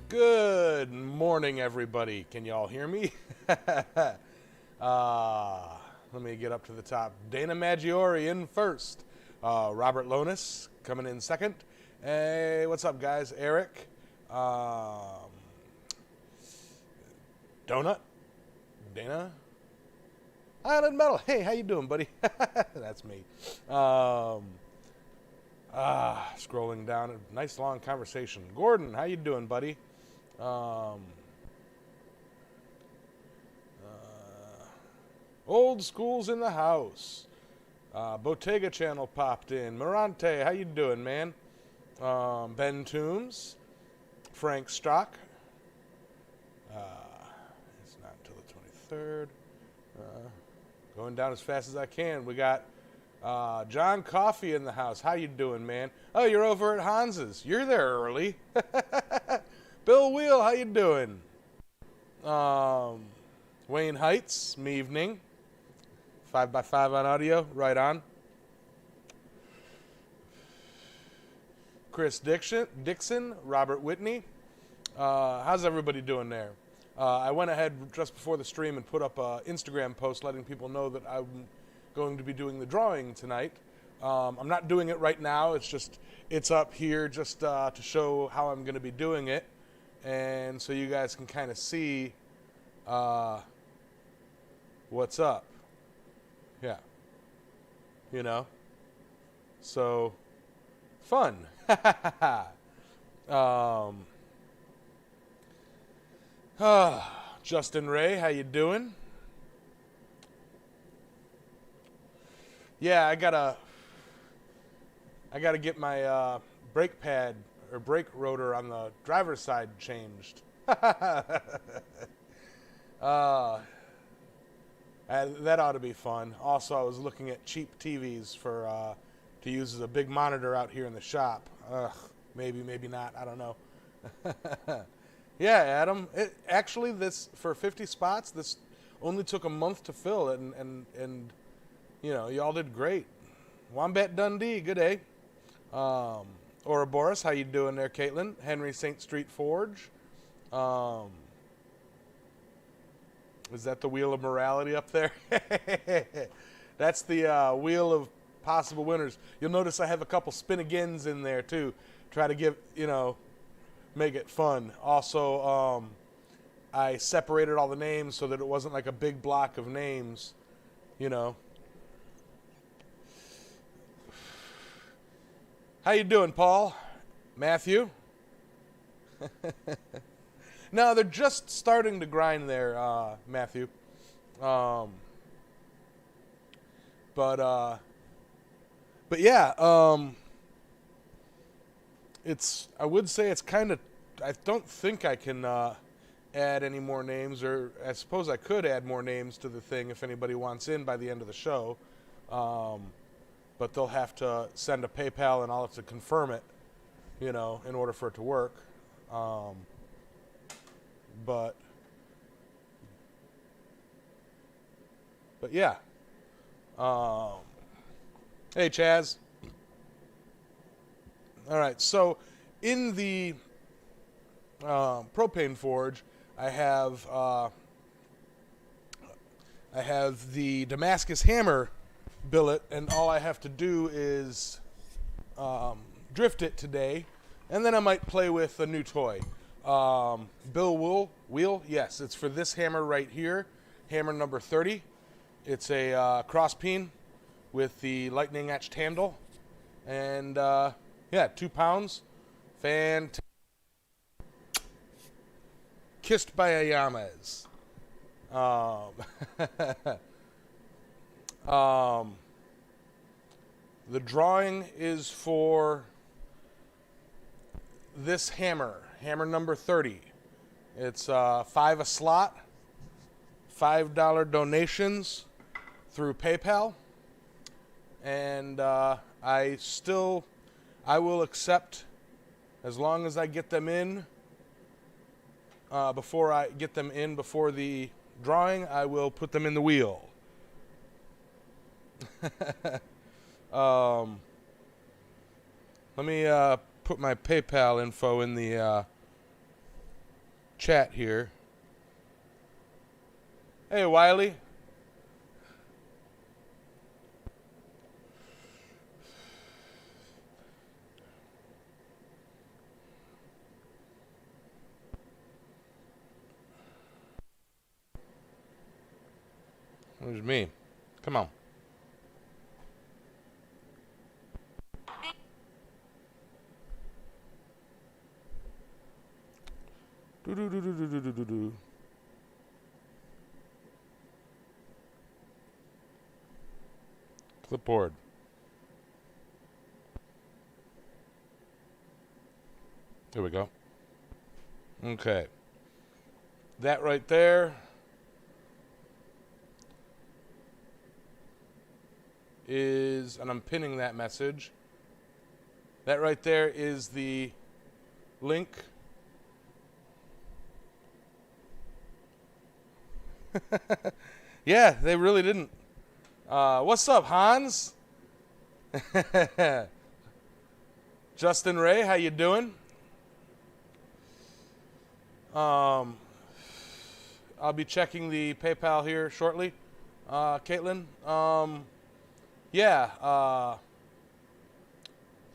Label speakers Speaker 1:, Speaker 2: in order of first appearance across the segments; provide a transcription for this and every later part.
Speaker 1: Good morning, everybody. Can you all hear me? Let me get up to the top. Dana Maggiore in first. Robert Lonis coming in second. Hey, what's up, guys? Eric. Donut. Dana. Island Metal. Hey, how you doing, buddy? That's me. Scrolling down. A nice long conversation. Gordon, how you doing, buddy? Old School's in the house. Bottega Channel popped in. Morante, how you doing, man? Ben Toombs. Frank Stock. It's not until the 23rd. Going down as fast as I can. We got John Coffey in the house. How you doing, man? Oh, you're over at Hans's. You're there early. Bill Wheel, how you doing? Wayne Heights, me evening. 5x5 on audio, right on. Chris Dixon, Robert Whitney. How's everybody doing there? I went ahead just before the stream and put up an Instagram post letting people know that I'm going to be doing the drawing tonight. I'm not doing it right now. It's up here just to show how I'm going to be doing it. And so you guys can kind of see what's up. Yeah. You know? So, fun. Justin Ray, how you doing? Yeah, I gotta get my brake pad or brake rotor on the driver's side changed. That ought to be fun. Also, I was looking at cheap TVs to use as a big monitor out here in the shop. Maybe not. I don't know. Yeah, Adam. Actually, this for 50 spots. This only took a month to fill, and you know, y'all did great. Wombat Dundee, good day. Ouroboros, how you doing there, Caitlin? Henry St. Street Forge. Is that the Wheel of Morality up there? That's the Wheel of Possible Winners. You'll notice I have a couple spin-agains in there, too. Try to give, make it fun. Also, I separated all the names so that it wasn't like a big block of names, How you doing, Paul? Matthew? No, they're just starting to grind there, Matthew. But yeah, I would say it's kind of, I don't think I can add any more names, or I suppose I could add more names to the thing if anybody wants in by the end of the show. But they'll have to send a PayPal and I'll have to confirm it, in order for it to work. But yeah. Hey, Chaz. All right, so in the propane forge, I have the Damascus hammer billet, and all I have to do is drift it today, and then I might play with a new toy. Bill Wheel, yes, it's for this hammer right here, hammer number 30. It's a cross peen with the lightning etched handle, and Yeah, 2 pounds. Fantastic. Kissed by a Yamez. Um, um, the drawing is for this hammer number 30. It's 5 a slot, $5 donations through PayPal, and I will accept as long as I get them in. Before I get them in before the drawing, I will put them in the wheel. Let me put my PayPal info in the chat here. Hey, Wiley. Where's me? Come on. Do. Clipboard. There we go. Okay. That right there is, and I'm pinning that message. That right there is the link. Yeah, they really didn't. What's up, Hans? Justin Ray, how you doing? I'll be checking the PayPal here shortly. Caitlin, yeah,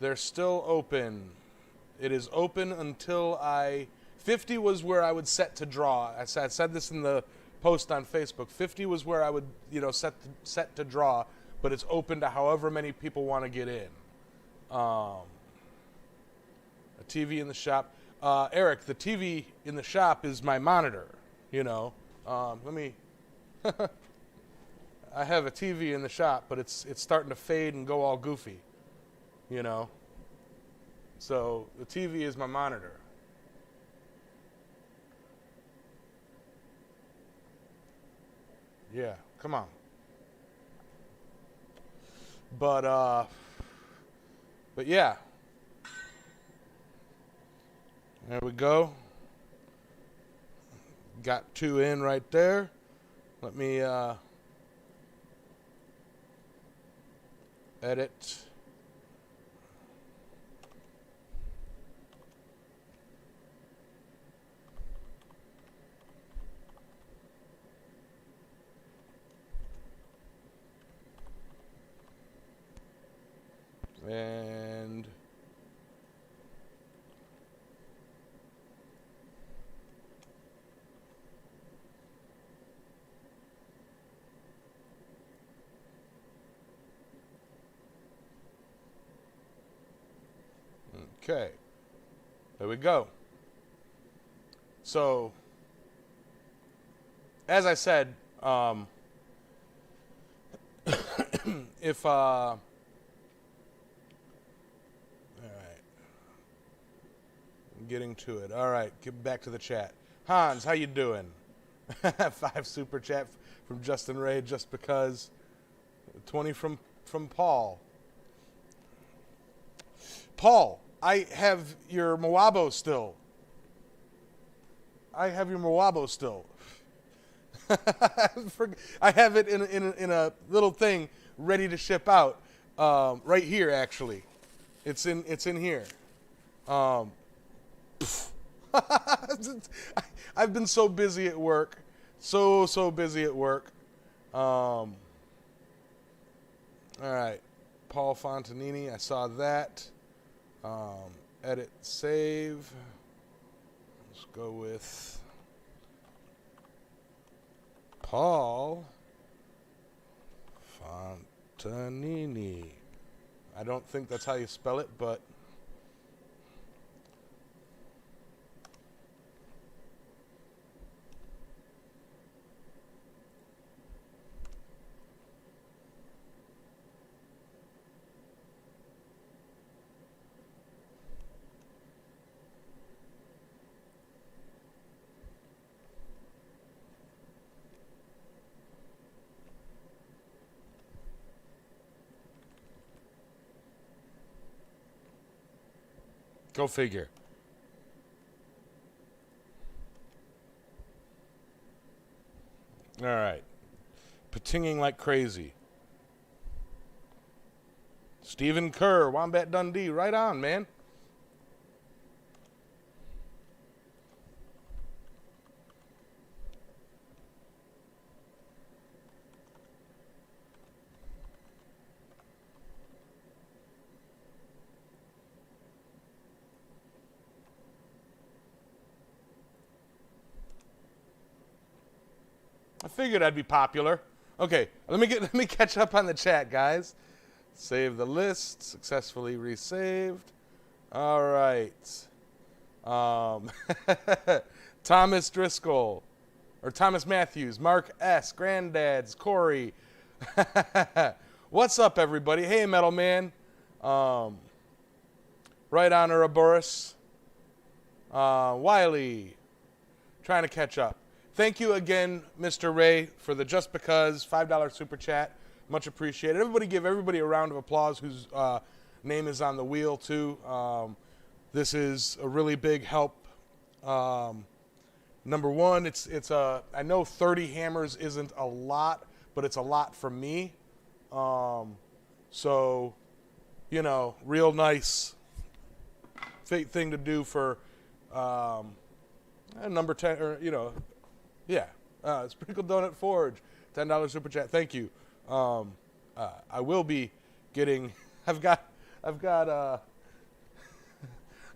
Speaker 1: they're still open. It is open until 50 was where I would set to draw. I said this in the post on Facebook. 50 was where I would, set to draw, but it's open to however many people want to get in. A TV in the shop. Eric, the TV in the shop is my monitor, Let me... I have a TV in the shop, but it's starting to fade and go all goofy, So the TV is my monitor. Yeah, come on. But yeah. There we go. Got 2 in right there. Let me edit. And okay, there we go. So, as I said, if all right, I'm getting to it. All right, get back to the chat. Hans, how you doing? 5 super chat from Justin Ray, just because. 20 from Paul. Paul, I have your Moabo still. I have it in a little thing ready to ship out. Right here, actually. It's in here. I've been so busy at work. So busy at work. All right. Paul Fontanini, I saw that. Edit, save. Let's go with Paul Fontanini. I don't think that's how you spell it, but Go figure. All right. Patinging like crazy. Stephen Kerr, Wombat Dundee, right on, man. I figured I'd be popular. Okay, let me catch up on the chat, guys. Save the list. Successfully resaved. All right. Thomas Driscoll, or Thomas Matthews, Mark S, Granddads, Corey. What's up, everybody? Hey, Metal Man. Right on, Ouroboros. Wiley. Trying to catch up. Thank you again, Mr. Ray, for the Just Because $5 super chat. Much appreciated. Everybody give everybody a round of applause whose name is on the wheel, too. This is a really big help. Number one, I know 30 hammers isn't a lot, but it's a lot for me. So, you know, real nice thing to do for number 10, or, you know, yeah. Sprinkle Donut Forge, $10 super chat. Thank you. I will be getting. I've got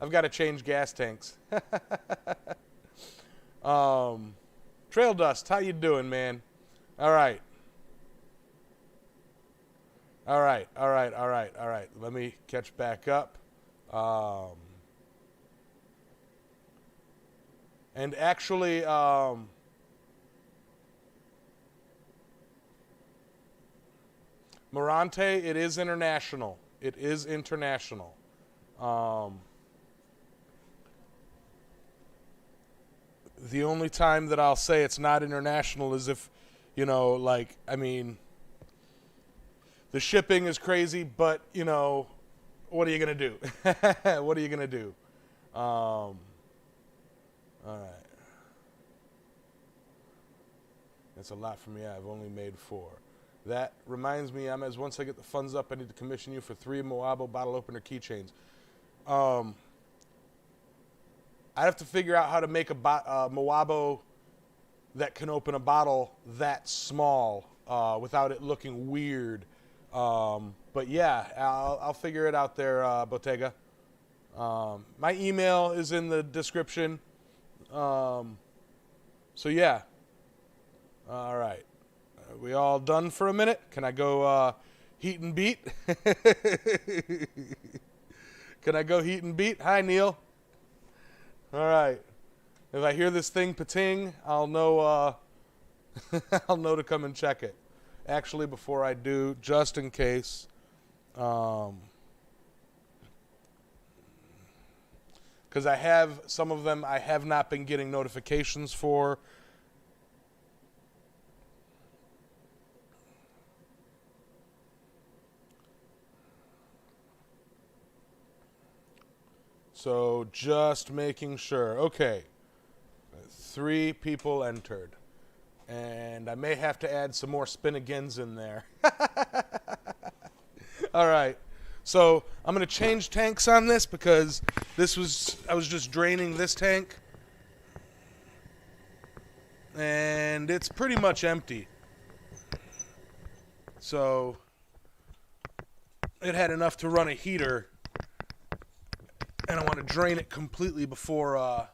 Speaker 1: to change gas tanks. Trail Dust, how you doing, man? All right. Let me catch back up. And actually, Morante, it is international. It is international. The only time that I'll say it's not international is if, you know, like, I mean, the shipping is crazy, but, you know, what are you going to do? What are you going to do? All right. It's a lot for me. I've only made 4. That reminds me, Yamez, once I get the funds up, I need to commission you for 3 Moabo bottle opener keychains. I have to figure out how to make a Moabo that can open a bottle that small without it looking weird. But yeah, I'll figure it out there, Bottega. My email is in the description. So yeah. All right. Are we all done for a minute? Can I go heat and beat? Can I go heat and beat? Hi, Neil. All right. If I hear this thing pating, I'll know I'll know to come and check it. Actually, before I do, just in case, because I have some of them I have not been getting notifications for. So just making sure. Okay. 3 people entered. And I may have to add some more spin-agains in there. All right. So I'm going to change tanks on this because I was just draining this tank. And it's pretty much empty. So it had enough to run a heater. And I want to drain it completely before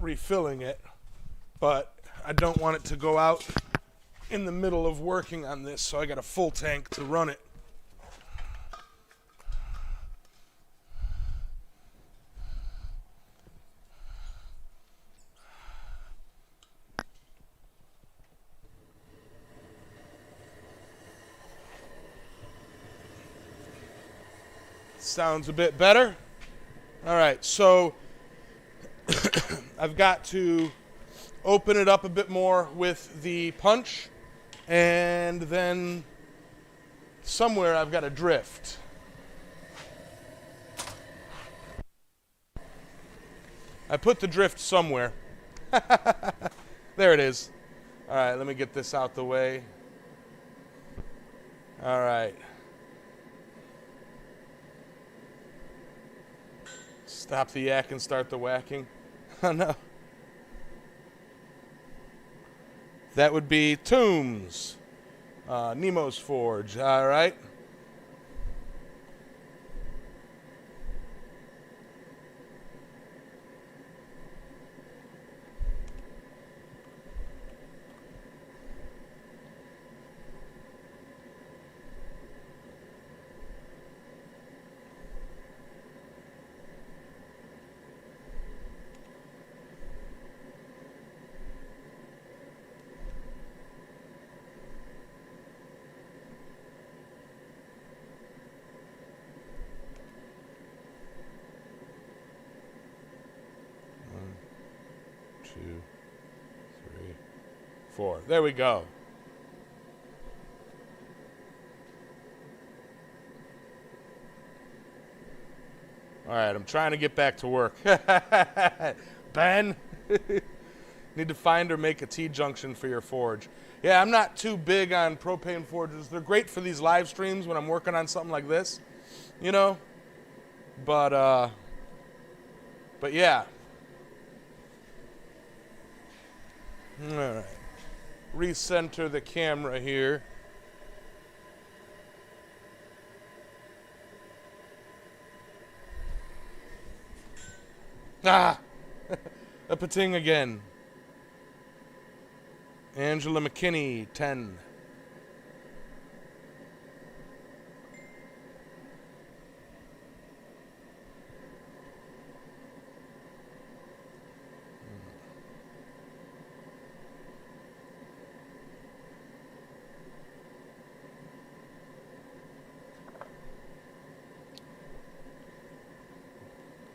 Speaker 1: refilling it. But I don't want it to go out in the middle of working on this, so I got a full tank to run it. Sounds a bit better. All right, so I've got to open it up a bit more with the punch, and then somewhere I've got to drift. I put the drift somewhere. There it is. All right, let me get this out the way. All right. Stop the yak and start the whacking. Oh, no. That would be Tombs. Nemo's Forge. All right. Two, three, four. There we go. All right, I'm trying to get back to work. Ben, need to find or make a T-junction for your forge. Yeah, I'm not too big on propane forges. They're great for these live streams when I'm working on something like this, you know. But yeah. All right. Recenter the camera here. Ah! A pating again. Angela McKinney, 10.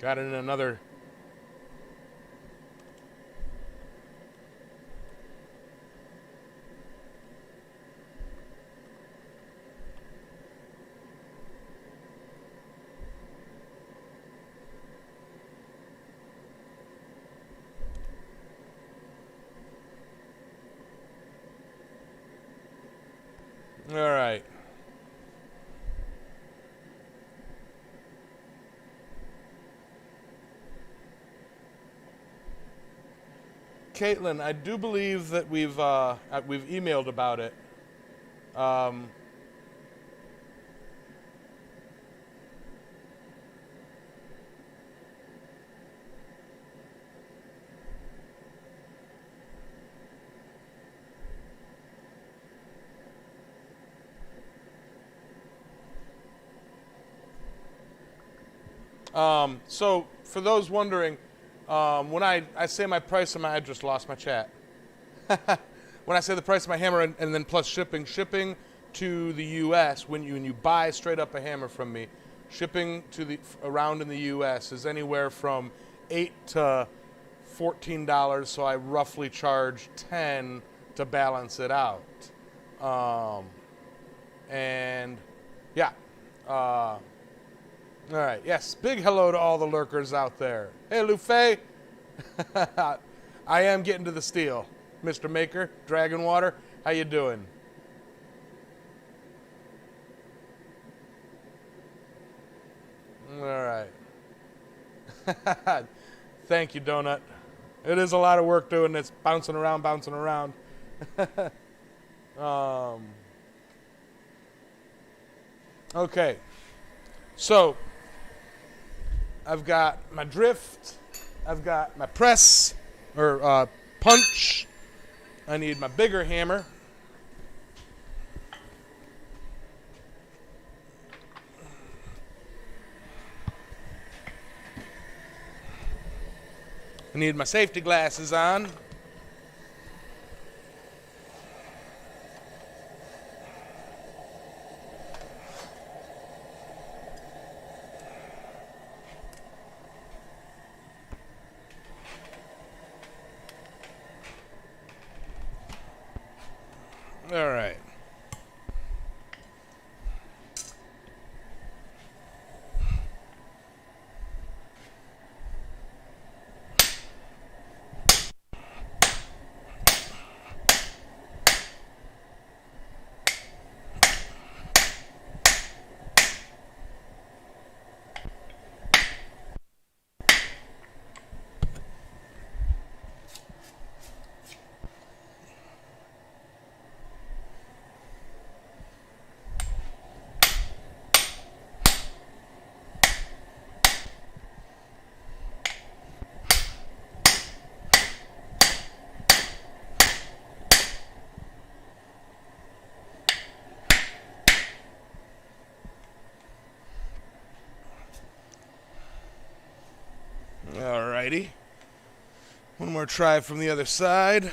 Speaker 1: Got it in another. All right. Caitlin, I do believe that we've emailed about it. So for those wondering, when I say my price of my, I just lost my chat. When I say the price of my hammer and then plus shipping to the U.S. when you buy straight up a hammer from me, shipping to around in the U.S. is anywhere from $8 to $14. So I roughly charge 10 to balance it out. And yeah. All right, yes, big hello to all the lurkers out there. Hey, Luffy. I am getting to the steel. Mr. Maker, Dragon Water, how you doing? All right. Thank you, Donut. It is a lot of work doing this, bouncing around. Okay, so I've got my drift, I've got my press, or punch. I need my bigger hammer. I need my safety glasses on. All right. Alrighty. One more try from the other side.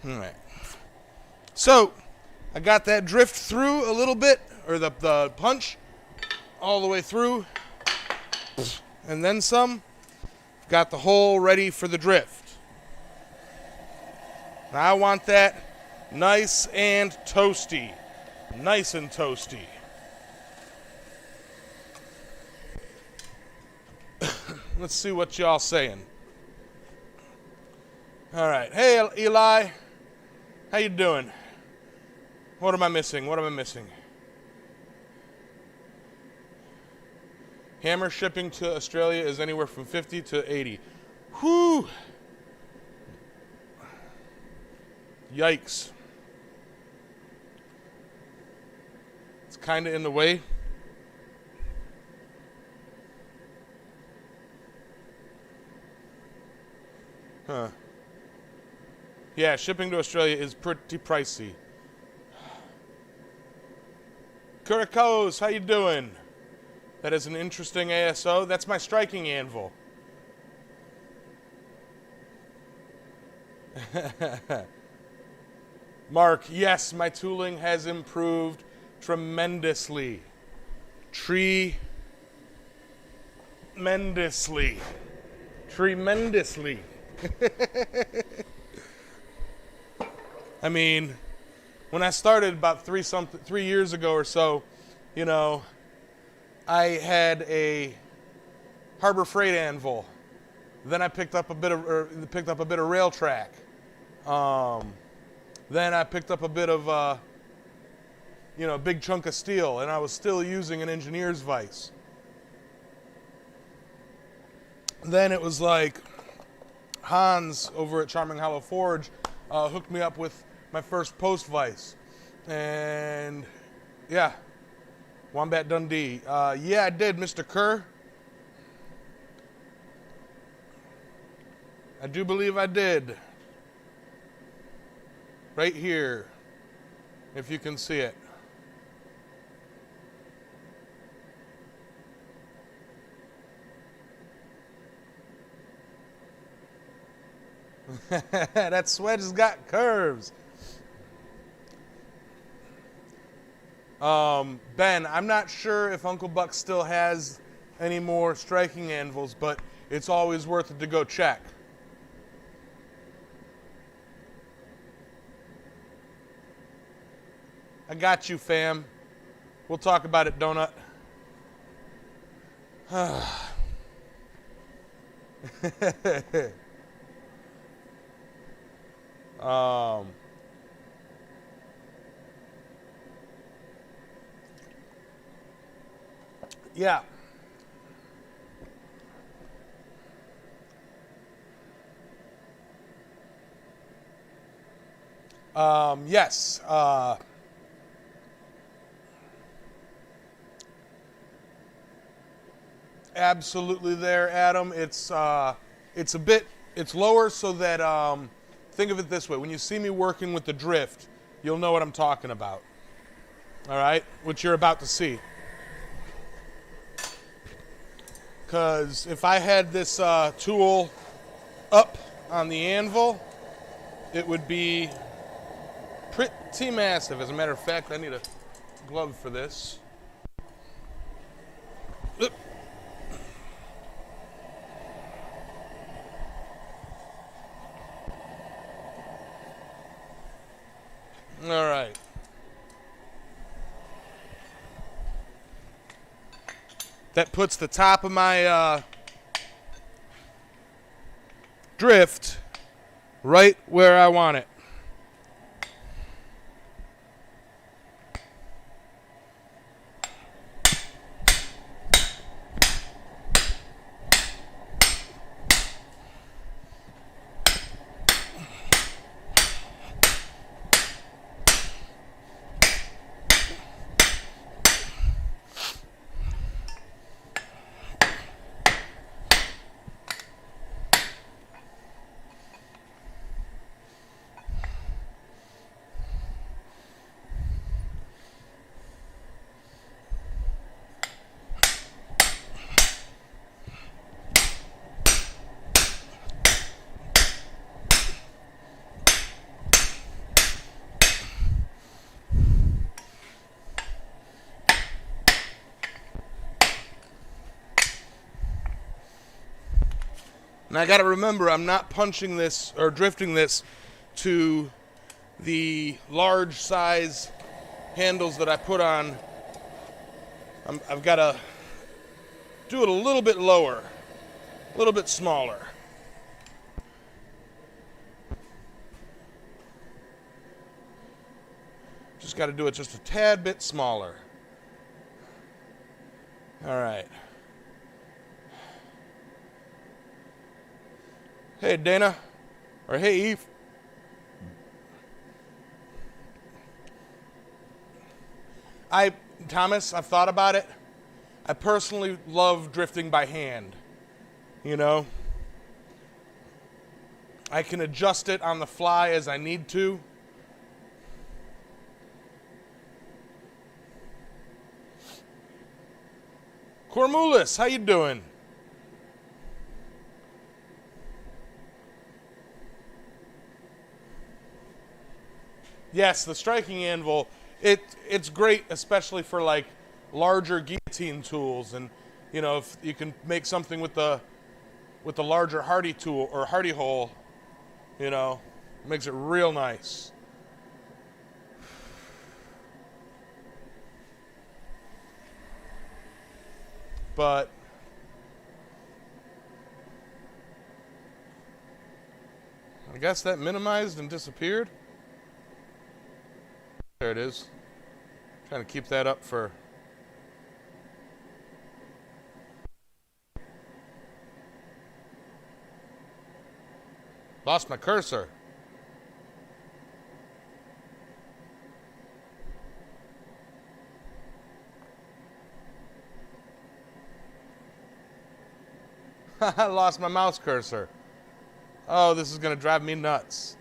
Speaker 1: Alright. So, I got that drift through a little bit, or the punch, all the way through, and then some. Got the hole ready for the drift. Now I want that nice and toasty. Nice and toasty. Let's see what y'all saying. All right. Hey, Eli. How you doing? What am I missing? What am I missing? Hammer shipping to Australia is anywhere from 50 to 80. Whew. Yikes. It's kind of in the way. Huh. Yeah, shipping to Australia is pretty pricey. Caratoke, how you doing? That is an interesting ASO. That's my striking anvil. Mark, yes, my tooling has improved tremendously. Tremendously. I mean, when I started about 3 years ago or so, you know, I had a Harbor Freight anvil. Then I picked up a bit of rail track. Then I picked up a bit of a big chunk of steel, and I was still using an engineer's vise. Then it was like Hans over at Charming Hollow Forge hooked me up with my first post vise, and yeah. Wombat Dundee. Yeah, I did, Mr. Kerr. I do believe I did. Right here, if you can see it. That sweat has got curves. Ben, I'm not sure if Uncle Buck still has any more striking anvils, but it's always worth it to go check. I got you, fam. We'll talk about it, Donut. Yeah. Yes. Absolutely there, Adam. It's lower so that, think of it this way. When you see me working with the drift, you'll know what I'm talking about. All right? Which you're about to see. Because if I had this tool up on the anvil, it would be pretty massive. As a matter of fact, I need a glove for this. Oop. All right. That puts the top of my drift right where I want it. And I got to remember, I'm not punching this or drifting this to the large size handles that I put on. I've got to do it a little bit lower, a little bit smaller. Just got to do it just a tad bit smaller. All right. Hey, Dana. Or hey, Eve. Thomas, I've thought about it. I personally love drifting by hand. You know? I can adjust it on the fly as I need to. Cormulis, how you doing? Yes, the striking anvil, it's great, especially for like larger guillotine tools, and you know, if you can make something with the larger hardy tool or hardy hole, you know, it makes it real nice. But I guess that minimized and disappeared. There it is. Trying to keep that up for. Lost my cursor. I lost my mouse cursor. Oh, this is going to drive me nuts.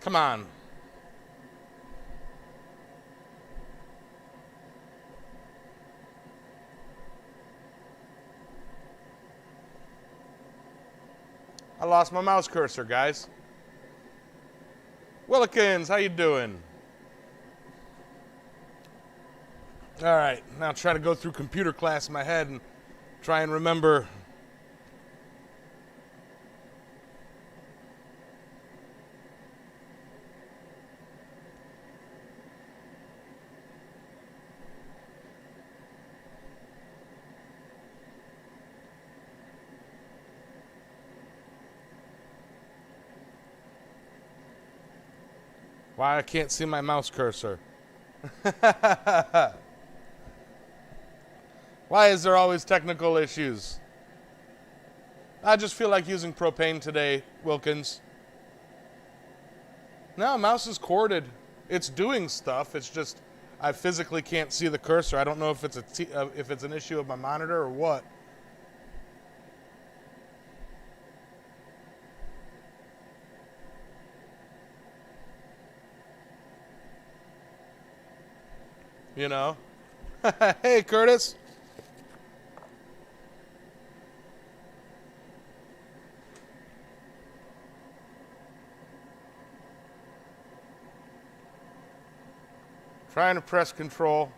Speaker 1: Come on. I lost my mouse cursor, guys. Willikins, how you doing? All right, now try to go through computer class in my head and try and remember. Why I can't see my mouse cursor. Why is there always technical issues? I just feel like using propane today, Wilkins. No, mouse is corded. It's doing stuff. It's just I physically can't see the cursor. I don't know if it's an issue of my monitor or what. You know? Hey, Curtis. Trying to press control.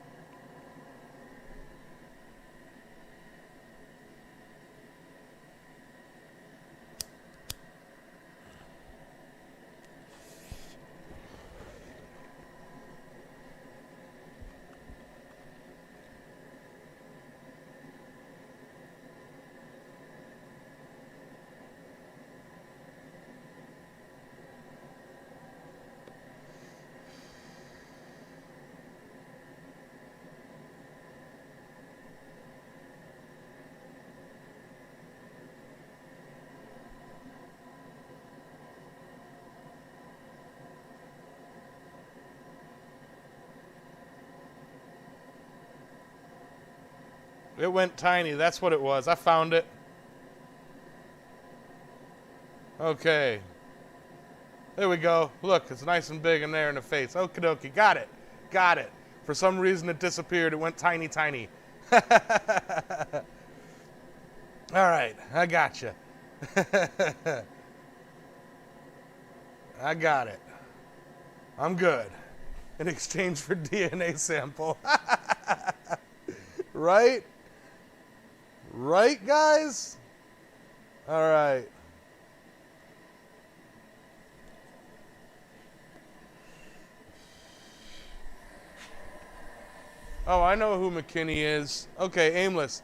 Speaker 1: It went tiny. That's what it was. I found it. Okay. There we go. Look, it's nice and big in there in the face. Okie dokie. Got it. Got it. For some reason it disappeared. It went tiny, tiny. All right, I got you. I got it. I'm good. In exchange for DNA sample. Right? Right, guys? All right. Oh, I know who McKinney is. Okay, Aimless.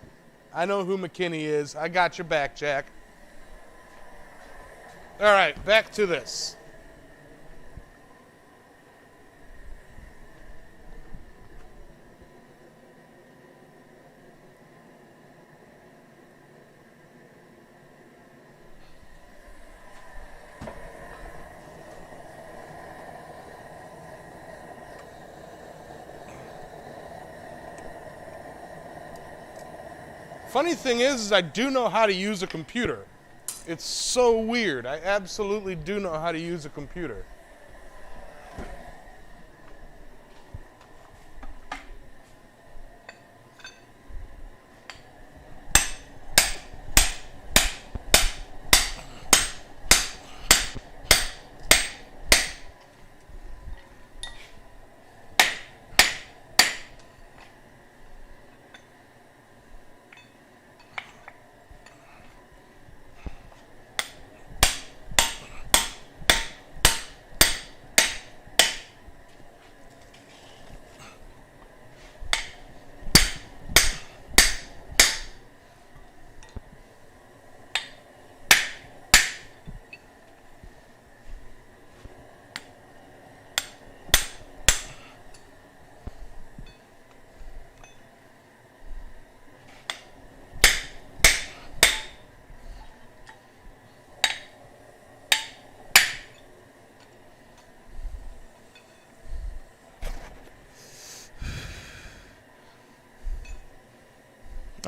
Speaker 1: I know who McKinney is. I got your back, Jack. All right, back to this. Funny thing is I do know how to use a computer. It's so weird. I absolutely do know how to use a computer.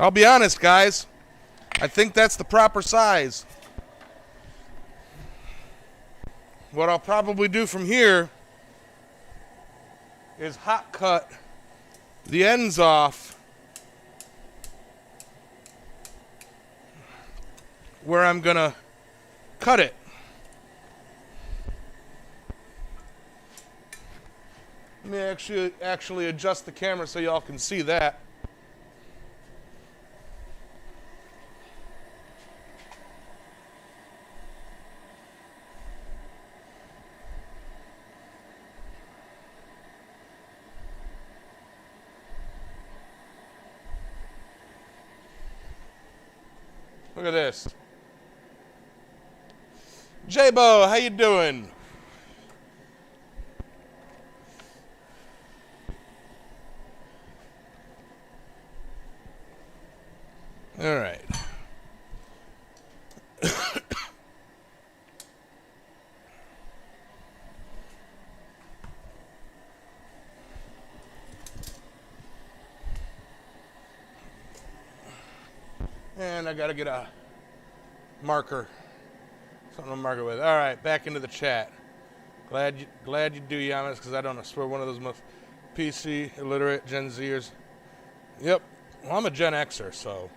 Speaker 1: I'll be honest, guys. I think that's the proper size. What I'll probably do from here is hot cut the ends off where I'm gonna cut it. Let me actually adjust the camera so y'all can see that. Look at this. J-Bo, how you doing? All right. And I gotta get a marker, something to mark it with. All right, back into the chat. Glad you do, Yamez, because I don't swear one of those most PC illiterate Gen Zers. Yep. Well, I'm a Gen Xer, so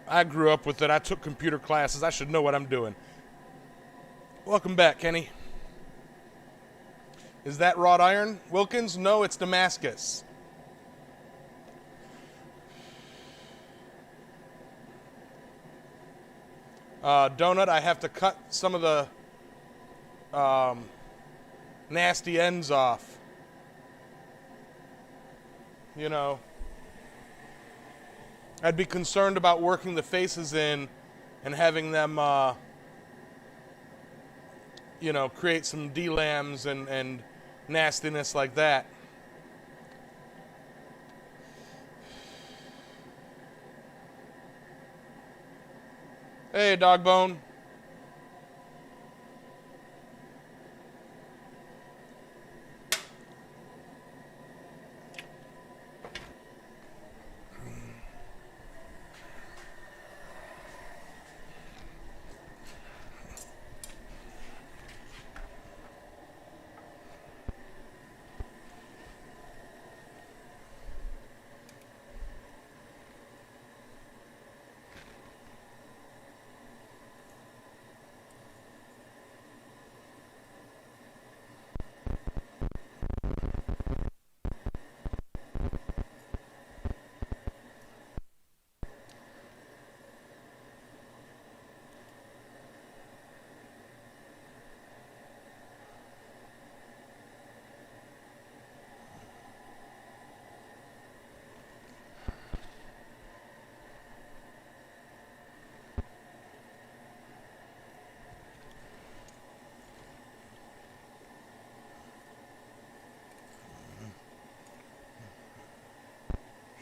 Speaker 1: I grew up with it. I took computer classes. I should know what I'm doing. Welcome back, Kenny. Is that wrought iron, Wilkins? No, it's Damascus. Donut, I have to cut some of the nasty ends off. You know, I'd be concerned about working the faces in and having them, you know, create some D-lams and nastiness like that. Hey, Dogbone.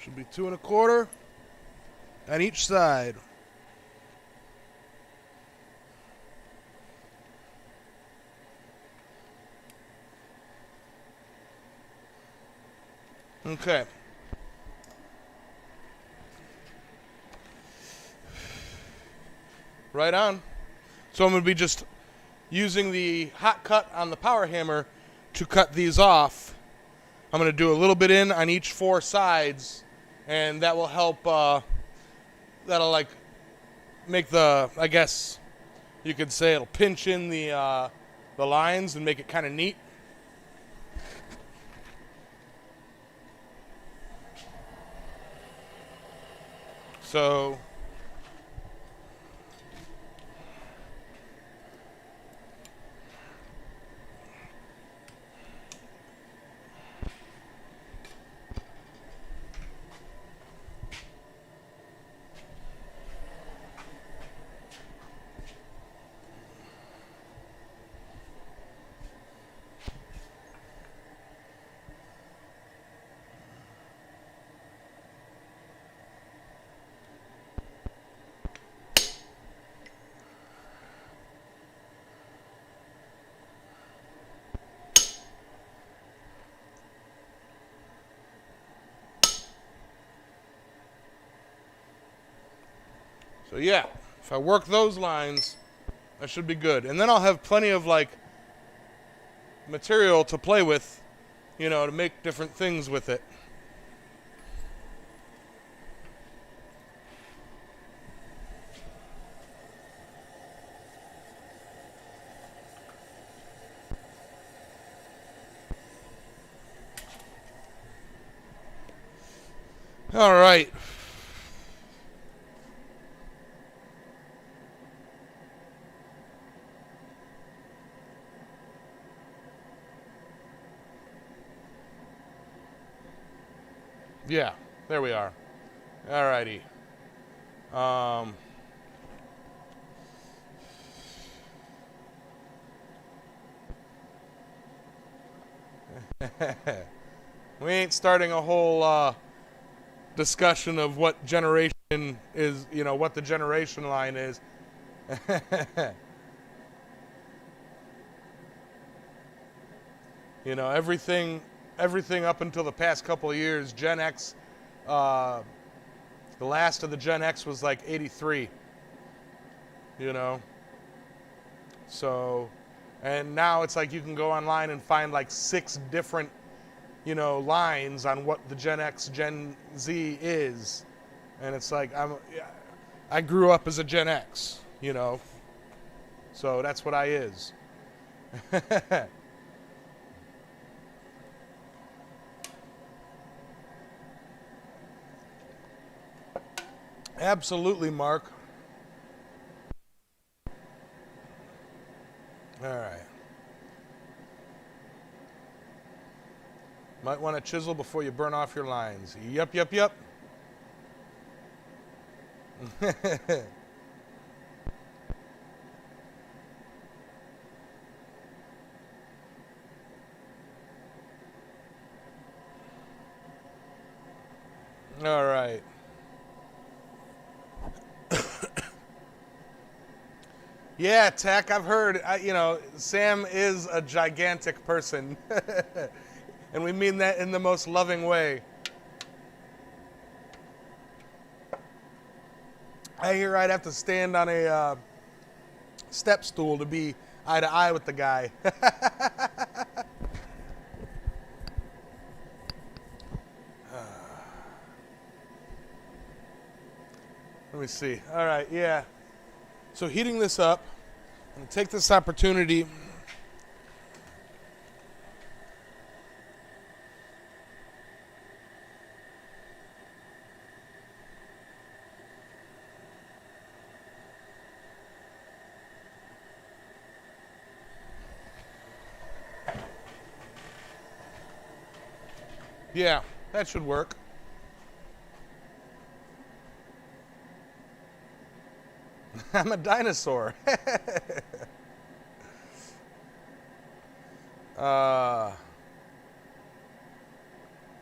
Speaker 1: Should be 2 1/4 on each side. Okay. Right on. So I'm going to be just using the hot cut on the power hammer to cut these off. I'm going to do a little bit in on each 4 sides, and that will help, that'll like make the, I guess you could say it'll pinch in the lines and make it kind of neat. So yeah, if I work those lines, I should be good. And then I'll have plenty of like material to play with, you know, to make different things with it. All right. Yeah, there we are. All righty. We ain't starting a whole discussion of what generation is, you know, what the generation line is. You know, everything up until the past couple of years, Gen X, the last of the Gen X was like 83, you know. So, and now it's like you can go online and find like 6 different, you know, lines on what the Gen X, Gen Z is. And it's like, I grew up as a Gen X, you know. So that's what I is. Absolutely, Mark. All right. Might want to chisel before you burn off your lines. Yep, yep, yep. All right. Yeah, Tech, I've heard, you know, Sam is a gigantic person. And we mean that in the most loving way. I hear I'd have to stand on a step stool to be eye to eye with the guy. Let me see. All right, yeah. So heating this up, I'm going to take this opportunity Yeah, that should work. I'm a dinosaur.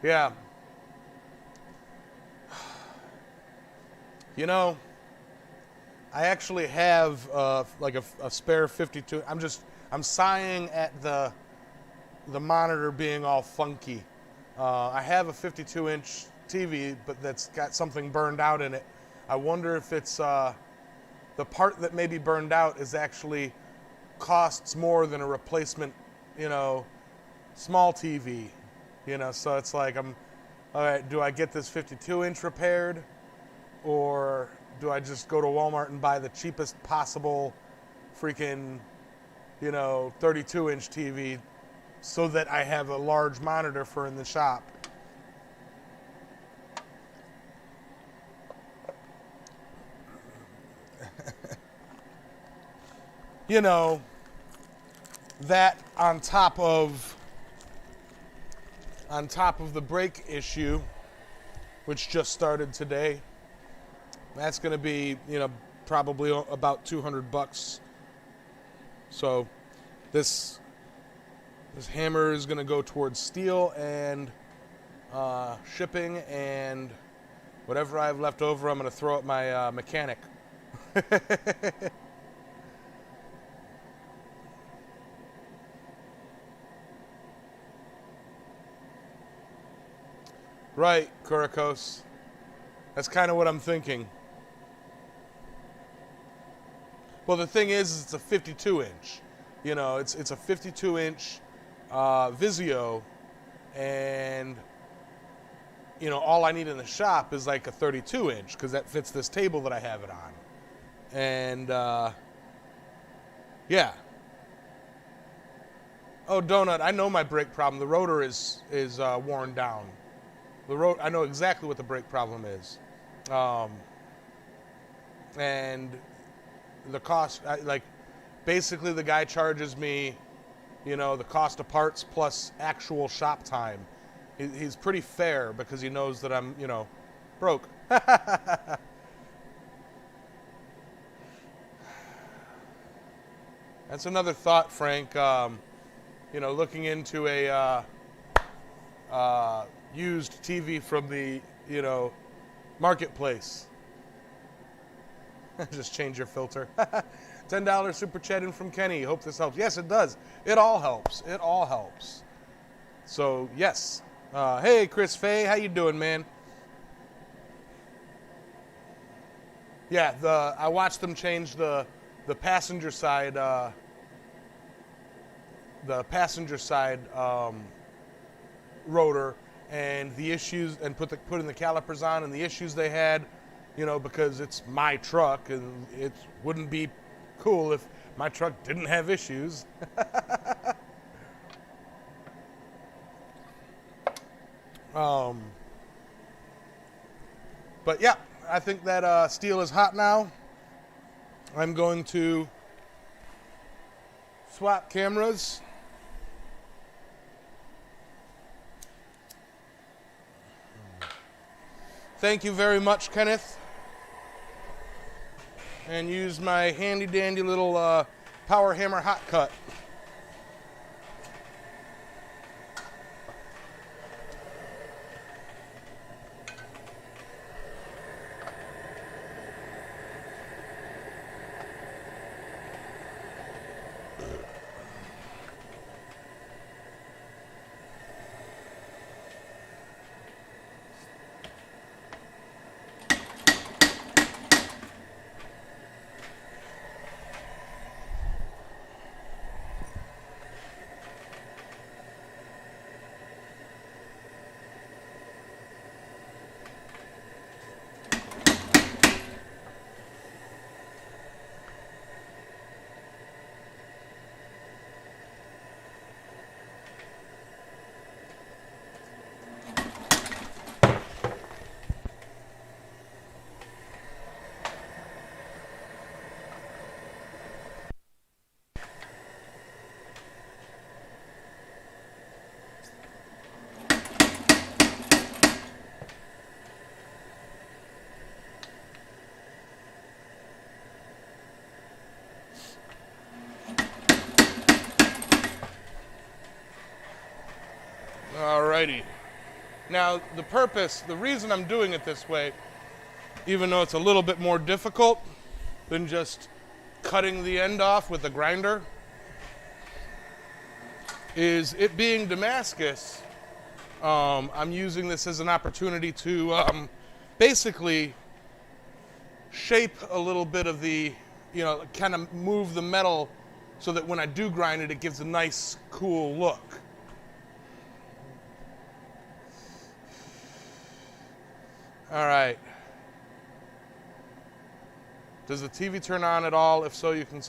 Speaker 1: Yeah. You know, I actually have like a spare 52. I'm sighing at the monitor being all funky. I have a 52-inch TV, but that's got something burned out in it. I wonder if it's the part that may be burned out is actually costs more than a replacement, small TV. So it's like all right, do I get this 52-inch repaired, or do I just go to Walmart and buy the cheapest possible freaking, 32-inch TV so that I have a large monitor for in the shop? That on top of the brake issue, which just started today, that's going to be, probably about $200. So this hammer is going to go towards steel and shipping, and whatever I have left over, I'm going to throw at my mechanic. Right, Kurakos. That's kind of what I'm thinking. Well, the thing is it's a 52-inch. It's a 52-inch Vizio, and all I need in the shop is like a 32-inch because that fits this table that I have it on. And yeah. Oh, Donut, I know my brake problem. The rotor is worn down. I know exactly what the brake problem is. And the cost, basically the guy charges me, the cost of parts plus actual shop time. He's pretty fair because he knows that I'm, broke. That's another thought, Frank. Looking into a used TV from the, marketplace. Just change your filter. $10 super chat in from Kenny. Hope this helps. Yes, it does. It all helps. It all helps. So, yes. Hey, Chris Fay. How you doing, man? Yeah, I watched them change the passenger side rotor and the issues, and put in the calipers on, and the issues they had, because it's my truck and it wouldn't be cool if my truck didn't have issues. But yeah, I think that steel is hot now. I'm going to swap cameras. Thank you very much, Kenneth. And use my handy dandy little power hammer hot cut. Alrighty. Now, the reason I'm doing it this way even though it's a little bit more difficult than just cutting the end off with a grinder, is it being Damascus, I'm using this as an opportunity to basically shape a little bit of the, kind of move the metal so that when I do grind it, it gives a nice, cool look. All right. Does the TV turn on at all? If so, you can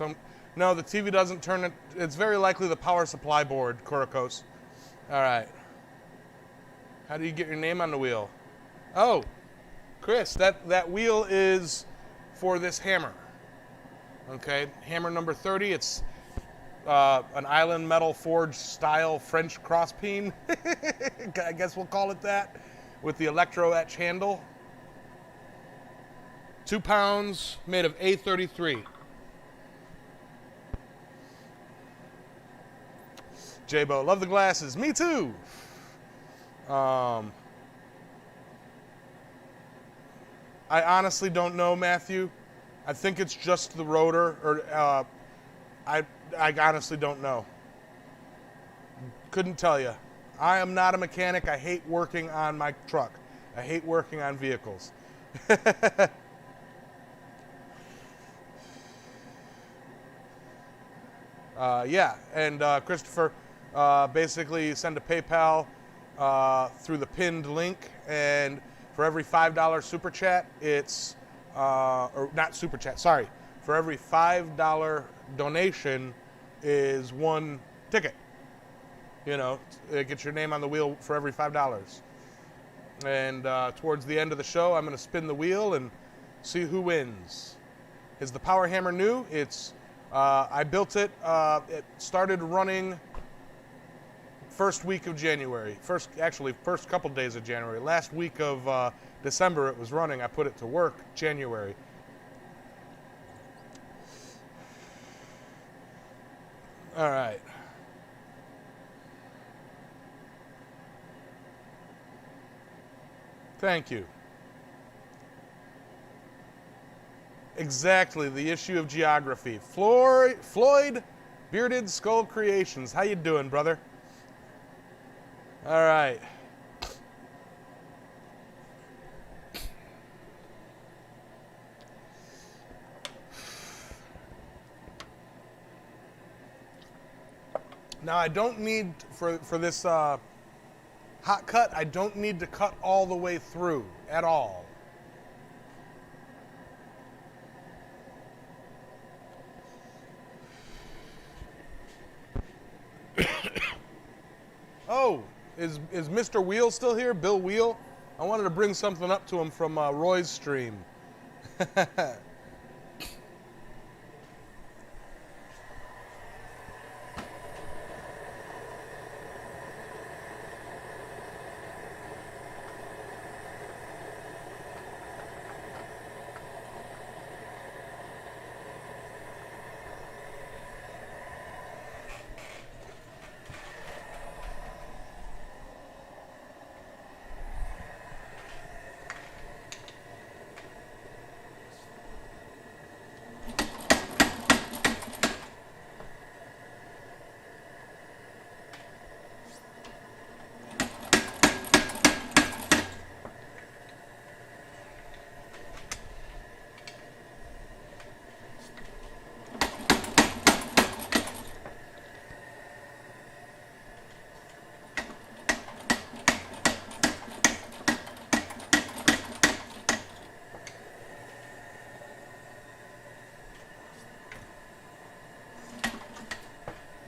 Speaker 1: No, the TV doesn't turn it. It's very likely the power supply board, Caratoke. All right. How do you get your name on the wheel? Oh, Chris, that wheel is for this hammer. Okay, hammer number 30. It's an island metal forged style French cross peen. I guess we'll call it that, with the electro etch handle. 2 pounds, made of A33. J-Bo, love the glasses. Me too. I honestly don't know, Matthew. I think it's just the rotor, or I honestly don't know. Couldn't tell you. I am not a mechanic. I hate working on my truck. I hate working on vehicles. Yeah, and Christopher, basically send a PayPal through the pinned link, and for every $5 super chat, it's, or not super chat, sorry, for every $5 donation is 1 ticket. It gets your name on the wheel for every $5. And towards the end of the show, I'm going to spin the wheel and see who wins. Is the power hammer new? It's I built it. It started running first week of January. First couple days of January. Last week of December it was running. I put it to work January. All right. Thank you. Exactly, the issue of geography. Floyd, Bearded Skull Creations. How you doing, brother? All right. Now I don't need, for this hot cut, I don't need to cut all the way through at all. Oh, is Mr. Wheel still here? Bill Wheel? I wanted to bring something up to him from Roy's stream.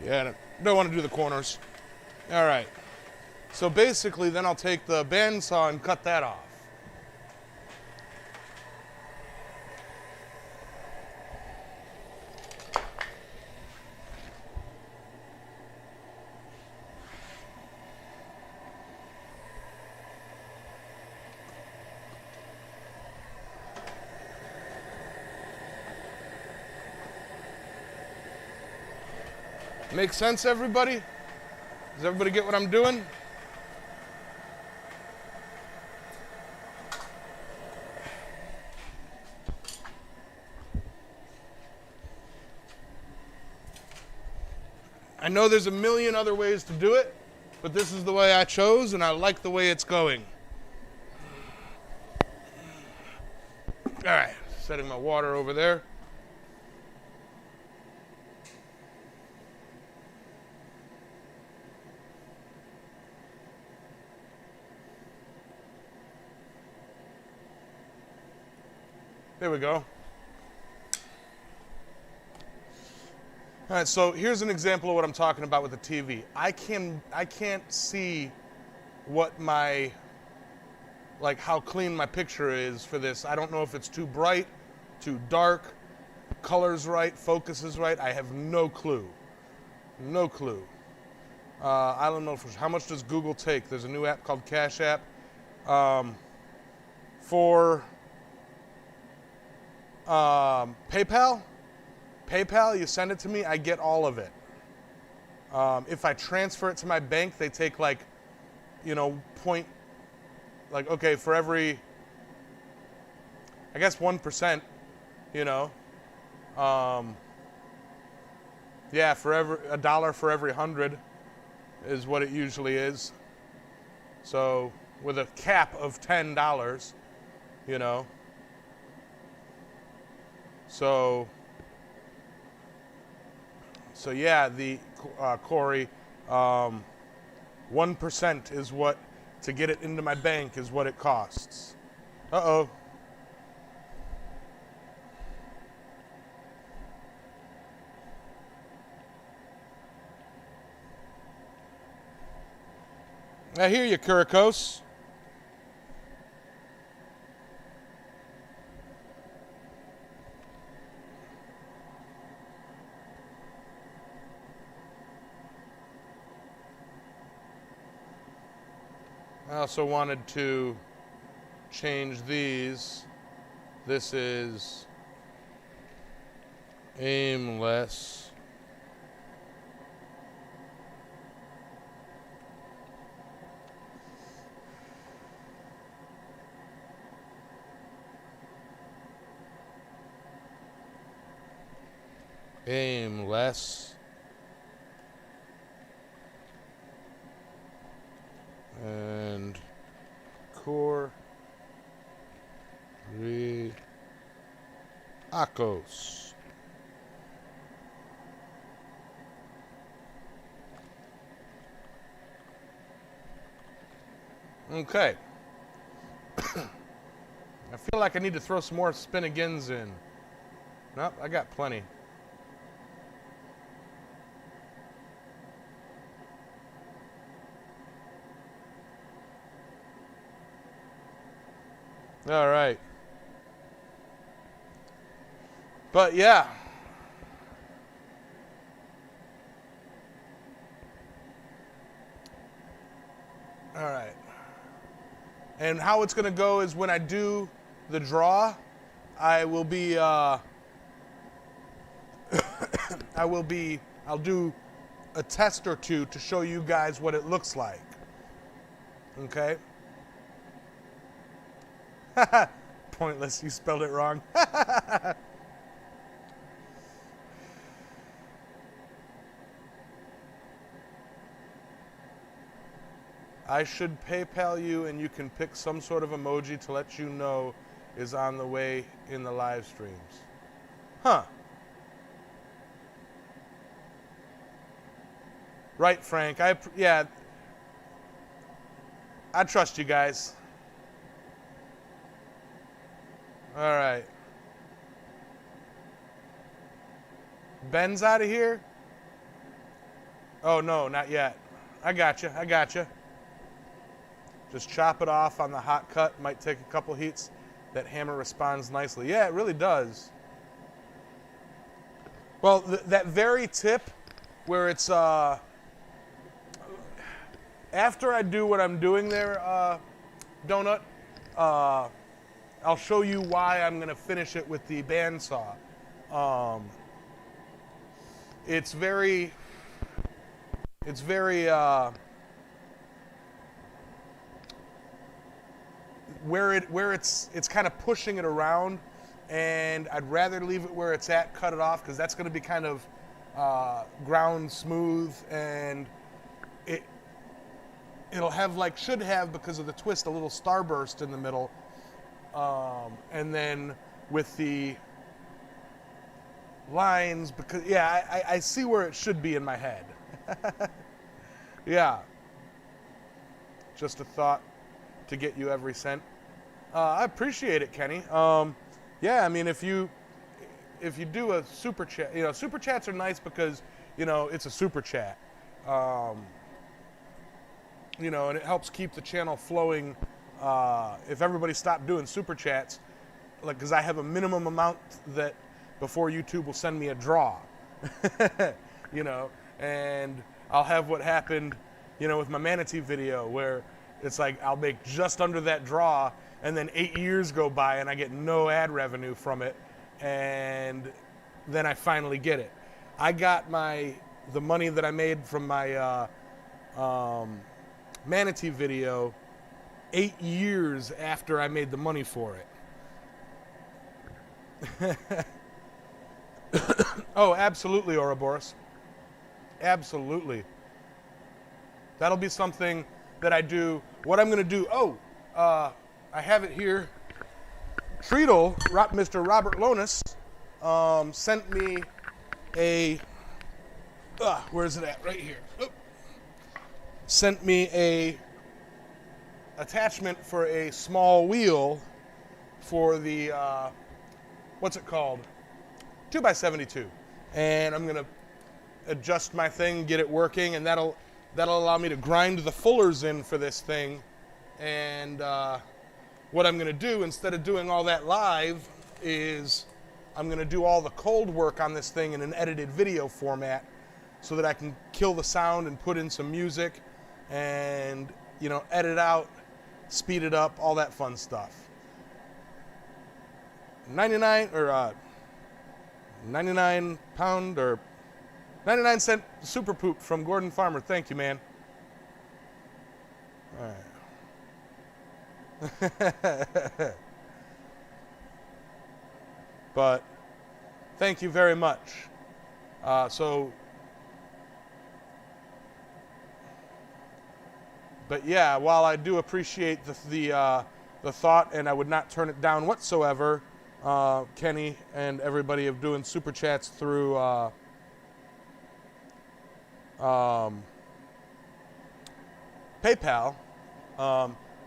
Speaker 1: Yeah, don't want to do the corners. All right. So basically, then I'll take the bandsaw and cut that off. Make sense, everybody? Does everybody get what I'm doing? I know there's a million other ways to do it, but this is the way I chose, and I like the way it's going. All right, setting my water over there. There we go. All right, so here's an example of what I'm talking about with the TV. I can't see what my, like how clean my picture is for this. I don't know if it's too bright, too dark, color's right, focus is right. I have no clue. No clue. I don't know how much does Google take. There's a new app called Cash App. For PayPal, you send it to me, I get all of it. If I transfer it to my bank, they take like, okay, for every, I guess 1%, yeah, for $1 for every 100 is what it usually is. So with a cap of $10, So yeah, the Corey, 1% is what, to get it into my bank is what it costs. Uh-oh. I hear you, Kurakos. I also wanted to change these. This is aimless. Aimless. And core Akos. Okay. I feel like I need to throw some more spinagins in. Nope, I got plenty. All right. But yeah. All right. And how it's going to go is when I do the draw, I'll do a test or two to show you guys what it looks like. Okay? Pointless, you spelled it wrong. I should PayPal you and you can pick some sort of emoji to let you know is on the way in the live streams. Huh. Right, Frank. Yeah. I trust you guys. All right. Ben's out of here? Oh, no, not yet. I got you. Just chop it off on the hot cut. Might take a couple heats. That hammer responds nicely. Yeah, it really does. Well, that very tip where it's after I do what I'm doing there, Donut, I'll show you why I'm going to finish it with the bandsaw. It's very where it's kind of pushing it around, and I'd rather leave it where it's at, cut it off, because that's going to be kind of ground smooth, and it'll have, like, should have, because of the twist, a little starburst in the middle, and then with the lines, because yeah, I see where it should be in my head. Yeah, just a thought to get you every cent. I appreciate it, Kenny. Yeah, I mean, if you do a super chat, you know, super chats are nice because, you know, it's a super chat. You know, and it helps keep the channel flowing. If everybody stopped doing super chats, like, because I have a minimum amount that before YouTube will send me a draw, you know, and I'll have what happened, you know, with my manatee video, where it's like I'll make just under that draw, and then 8 years go by and I get no ad revenue from it, and then I finally get it. I got the money that I made from my manatee video 8 years after I made the money for it. Oh, absolutely, Ouroboros. Absolutely. That'll be something that I do. What I'm going to do, I have it here. Treadle, Mr. Robert Lonis, sent me a, where is it at? Right here. Oop. Sent me a attachment for a small wheel for the, what's it called? 2x72. And I'm going to adjust my thing, get it working, and that'll allow me to grind the fullers in for this thing. And what I'm going to do, instead of doing all that live, is I'm going to do all the cold work on this thing in an edited video format so that I can kill the sound and put in some music and, you know, edit out, speed it up, all that fun stuff. 99 pound or 99 cent super poop from Gordon Farmer. Thank you, man. All right. But thank you very much. But yeah, while I do appreciate the thought, and I would not turn it down whatsoever, Kenny and everybody of doing super chats through PayPal,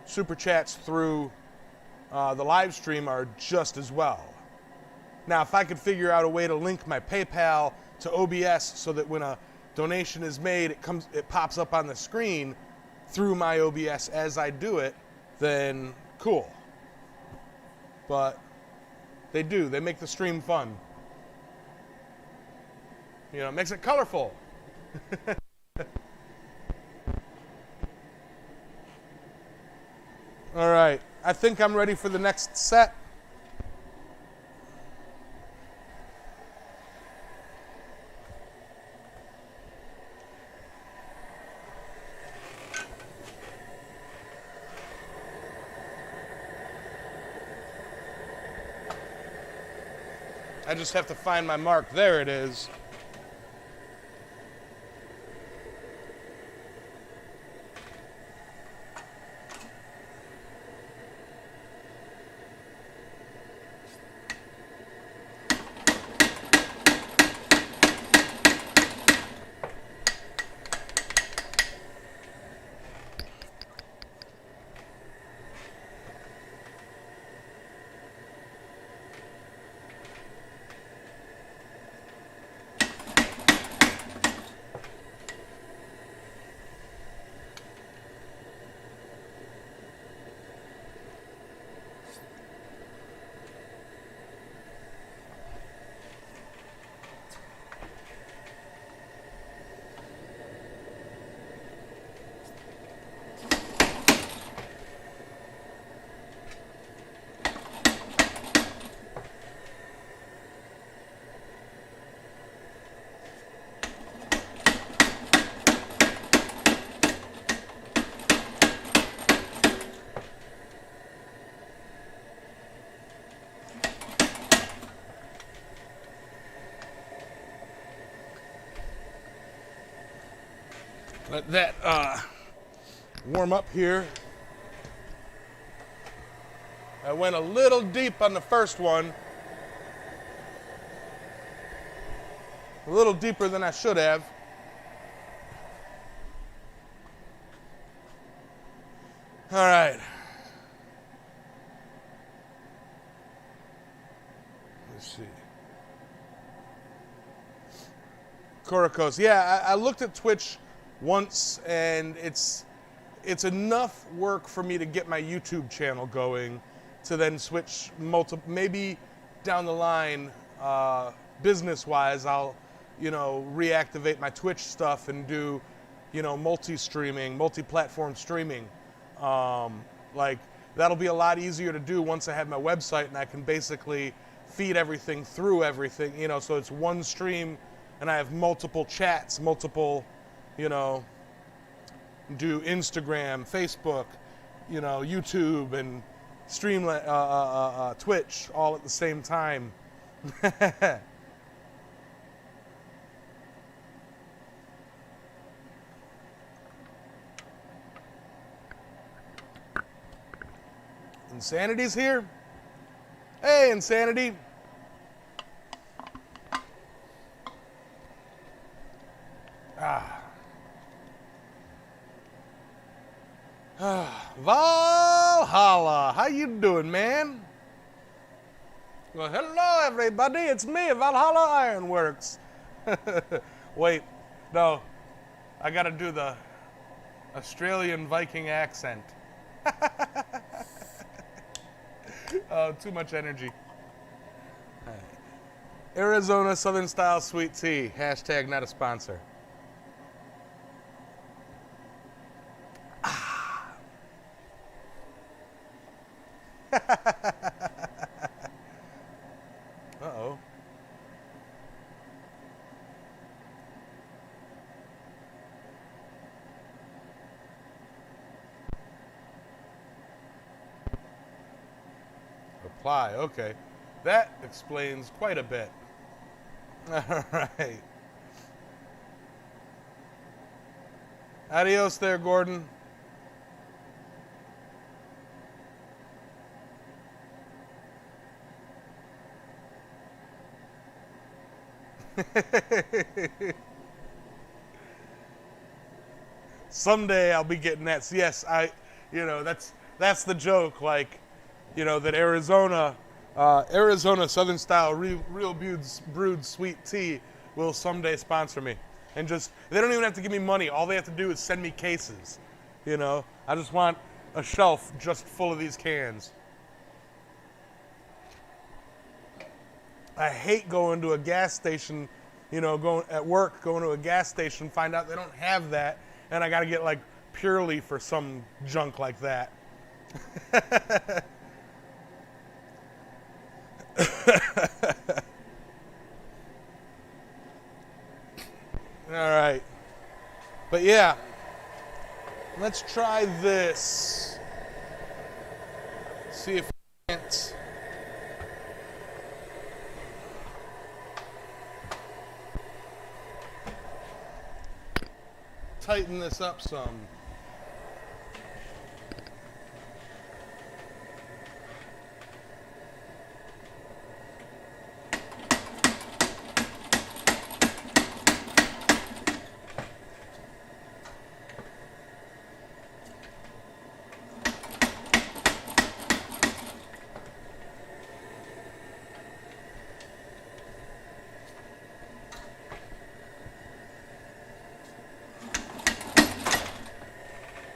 Speaker 1: super chats through the live stream are just as well. Now, if I could figure out a way to link my PayPal to OBS so that when a donation is made, it pops up on the screen through my OBS as I do it, then cool. But they make the stream fun. You know, it makes it colorful. All right, I think I'm ready for the next set. I just have to find my mark. There it is. Let that warm up here. I went a little deep on the first one. A little deeper than I should have. All right. Let's see. Coracos. Yeah, I looked at Twitch once, and it's enough work for me to get my YouTube channel going, to then switch maybe down the line, business-wise, I'll, reactivate my Twitch stuff and do, multi-streaming, multi-platform streaming. Like, that'll be a lot easier to do once I have my website and I can basically feed everything through everything, so it's one stream and I have multiple chats, multiple, do Instagram, Facebook, YouTube, and stream Twitch all at the same time. Insanity's here. Hey, Insanity. Valhalla, how you doing, man? Well, hello, everybody. It's me, Valhalla Ironworks. Wait, no. I got to do the Australian Viking accent. Oh, too much energy. Arizona Southern Style Sweet Tea. Hashtag not a sponsor. Uh-oh. Apply, okay. That explains quite a bit. All right. Adios there, Gordon. Someday I'll be getting that. Yes, that's the joke. Like, that Arizona Southern Style real brewed sweet tea will someday sponsor me, and they don't even have to give me money. All they have to do is send me cases. I just want a shelf just full of these cans. I hate going to a gas station, going at work, going to a gas station, find out they don't have that, and I got to get like Purely for some junk like that. All right. But yeah, let's try this. See if we can't. Tighten this up some.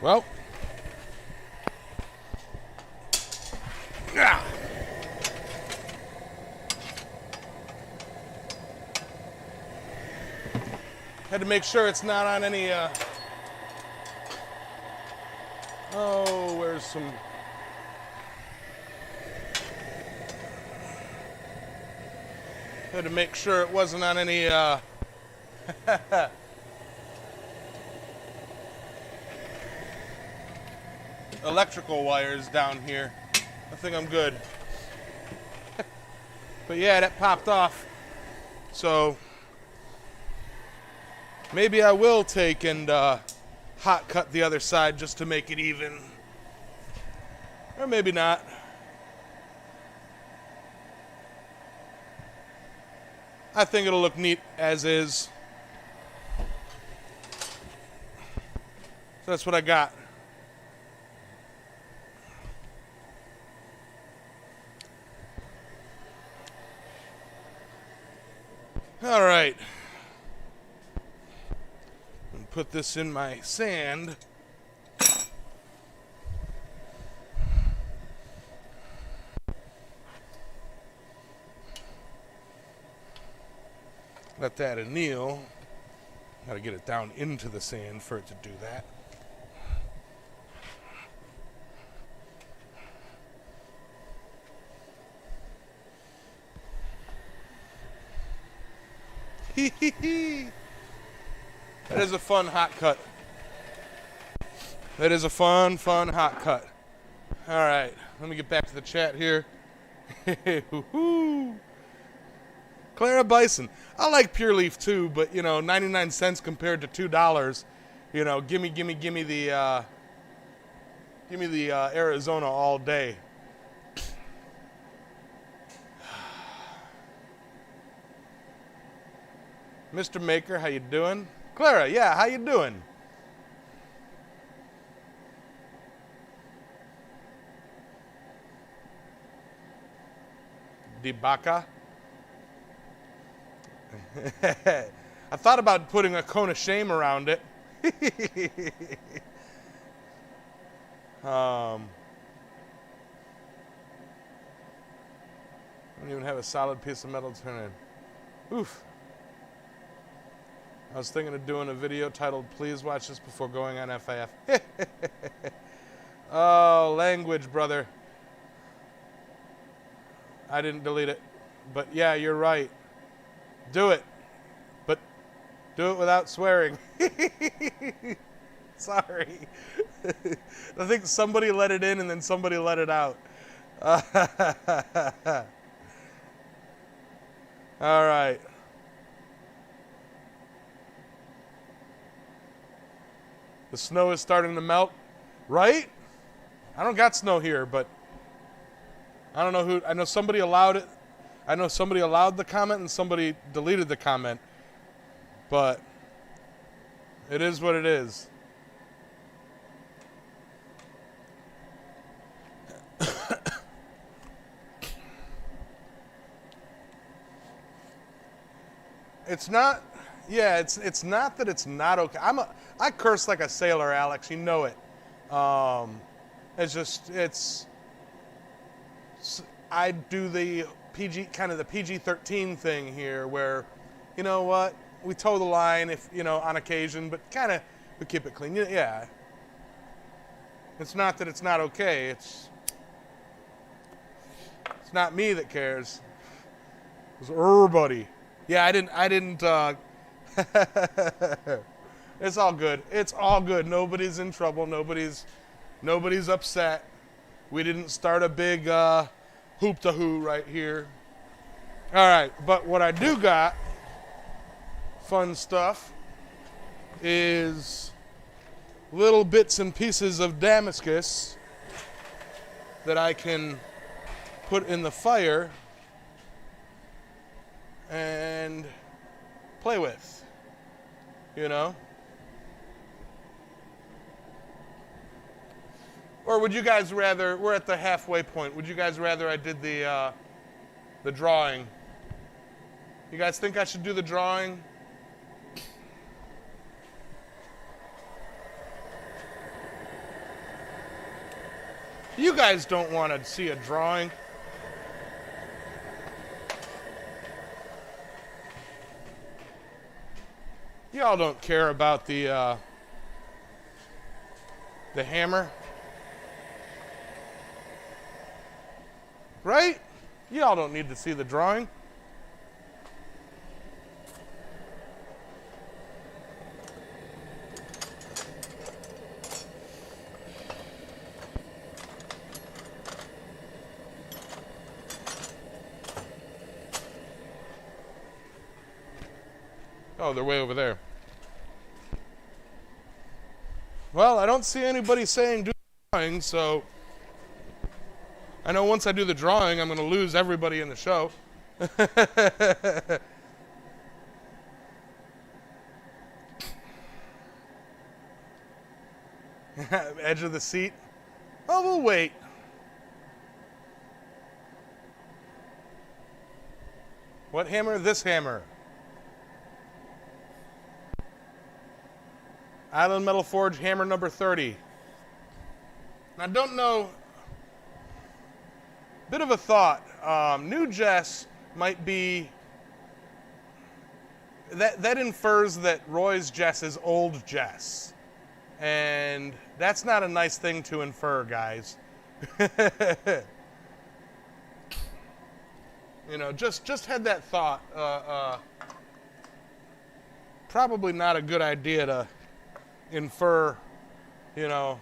Speaker 1: Well, had to make sure it's not on any, where's some, had to make sure it wasn't on any, electrical wires down here. I think I'm good. But yeah, that popped off. So maybe I will take and hot cut the other side just to make it even. Or maybe not. I think it'll look neat as is. So that's what I got. All right. And put this in my sand. Let that anneal. Got to get it down into the sand for it to do that. That is a fun hot cut. That is a fun hot cut. All right, let me get back to the chat here. Clara Bison. I like Pure Leaf too, but 99 cents compared to $2. Give me the Arizona all day. Mr. Maker, how you doing? Clara, yeah, how you doing? Dibaka. I thought about putting a cone of shame around it. I don't even have a solid piece of metal to turn in. Oof. I was thinking of doing a video titled, "Please watch this before going on FIF." Oh, language, brother. I didn't delete it. But yeah, you're right. Do it. But do it without swearing. Sorry. I think somebody let it in and then somebody let it out. All right. The snow is starting to melt, right? I don't got snow here, but I don't know who. I know somebody allowed it. I know somebody allowed the comment and somebody deleted the comment, but it is what it is. It's not. Yeah, it's not that it's not okay. I curse like a sailor, Alex. You know it. I do the PG-13 thing here, where, you know what, we toe the line if on occasion, but kind of we keep it clean. Yeah. It's not that it's not okay. It's not me that cares. It's everybody. Yeah, I didn't. It's all good. It's all good. Nobody's in trouble. Nobody's upset. We didn't start a big hoop-to-hoo right here. All right, but what I do got, fun stuff, is little bits and pieces of Damascus that I can put in the fire and play with. Or would you guys rather, we're at the halfway point, would you guys rather I did the drawing? You guys think I should do the drawing? You guys don't want to see a drawing. Y'all don't care about the hammer, right? Y'all don't need to see the drawing. Oh, they're way over there. Well, I don't see anybody saying do the drawing, so I know once I do the drawing, I'm going to lose everybody in the show. Edge of the seat. Oh, we'll wait. What hammer? This hammer. Island Metal Forge hammer number 30. I don't know. Bit of a thought. New Jess might be. That infers that Roy's Jess is old Jess. And that's not a nice thing to infer, guys. You know, just had that thought. Probably not a good idea to infer, you know,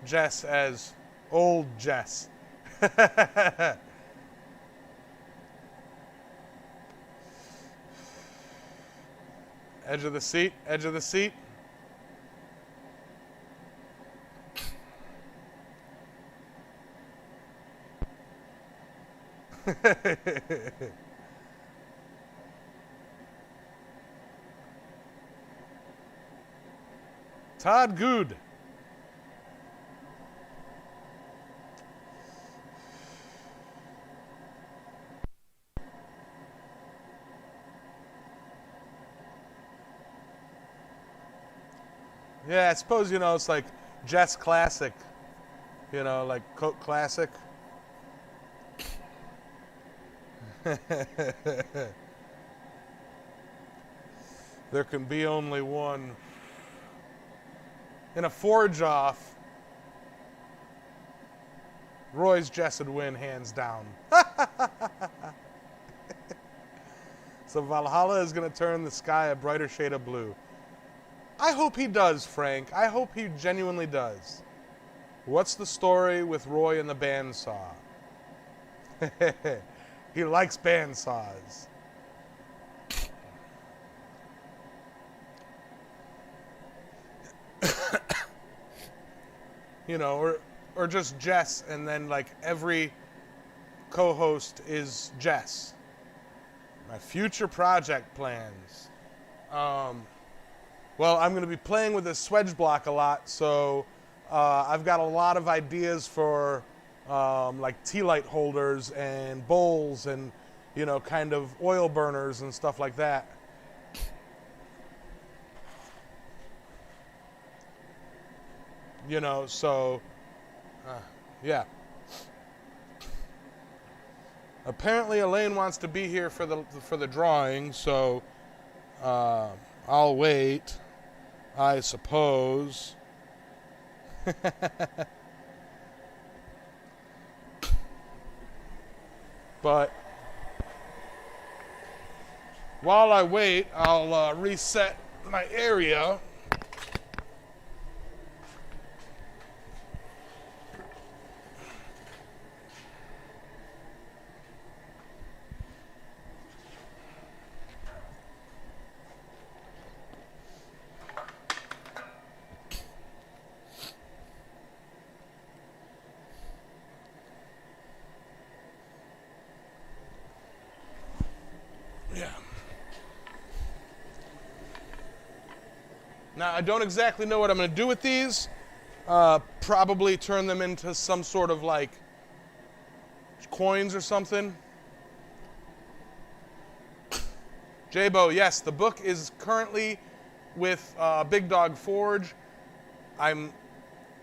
Speaker 1: Jess as old Jess. Edge of the seat, edge of the seat. Todd Good. Yeah, I suppose, you know, it's like Jess Classic, you know, like Coke Classic. There can be only one. In a forge off, Roy's Jess would win hands down. So Valhalla is going to turn the sky a brighter shade of blue. I hope he does, Frank. I hope he genuinely does. What's the story with Roy and the bandsaw? He likes bandsaws. You know, or just Jess, and then like every co-host is Jess. My future project plans. Well, I'm going to be playing with this swedge block a lot, so I've got a lot of ideas for like tea light holders and bowls and, you know, kind of oil burners and stuff like that. You know, so, yeah. Apparently Elaine wants to be here for the drawing, so I'll wait, I suppose. But while I wait, I'll reset my area. Now, I don't exactly know what I'm going to do with these. Probably turn them into some sort of like coins or something. J-Bo, yes, the book is currently with Big Dog Forge.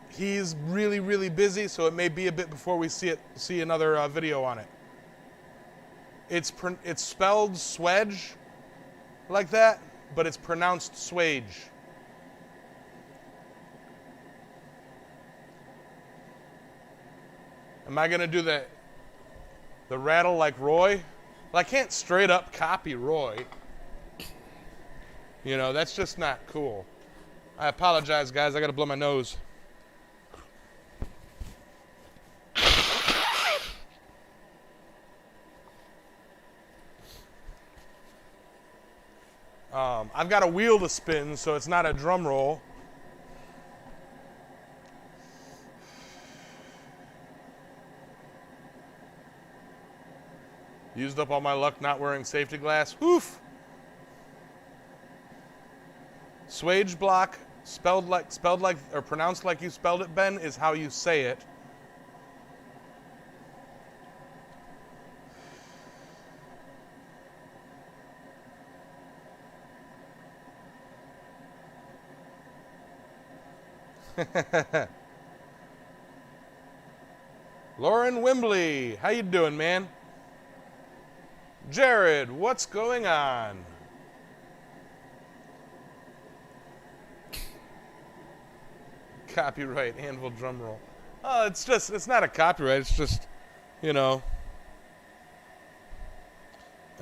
Speaker 1: He's really, really busy, so it may be a bit before we see another video on it. It's spelled swedge like that, but it's pronounced swage. Am I gonna do the rattle like Roy? Well, I can't straight up copy Roy. You know, that's just not cool. I apologize, guys. I gotta blow my nose. I've got a wheel to spin, so it's not a drum roll. Used up all my luck not wearing safety glass. Woof. Swage block, spelled like, or pronounced like you spelled it, Ben, is how you say it. Lauren Wimbley, how you doing, man? Jared, what's going on? Copyright, Anvil drum roll. Oh, it's not a copyright, it's just, you know.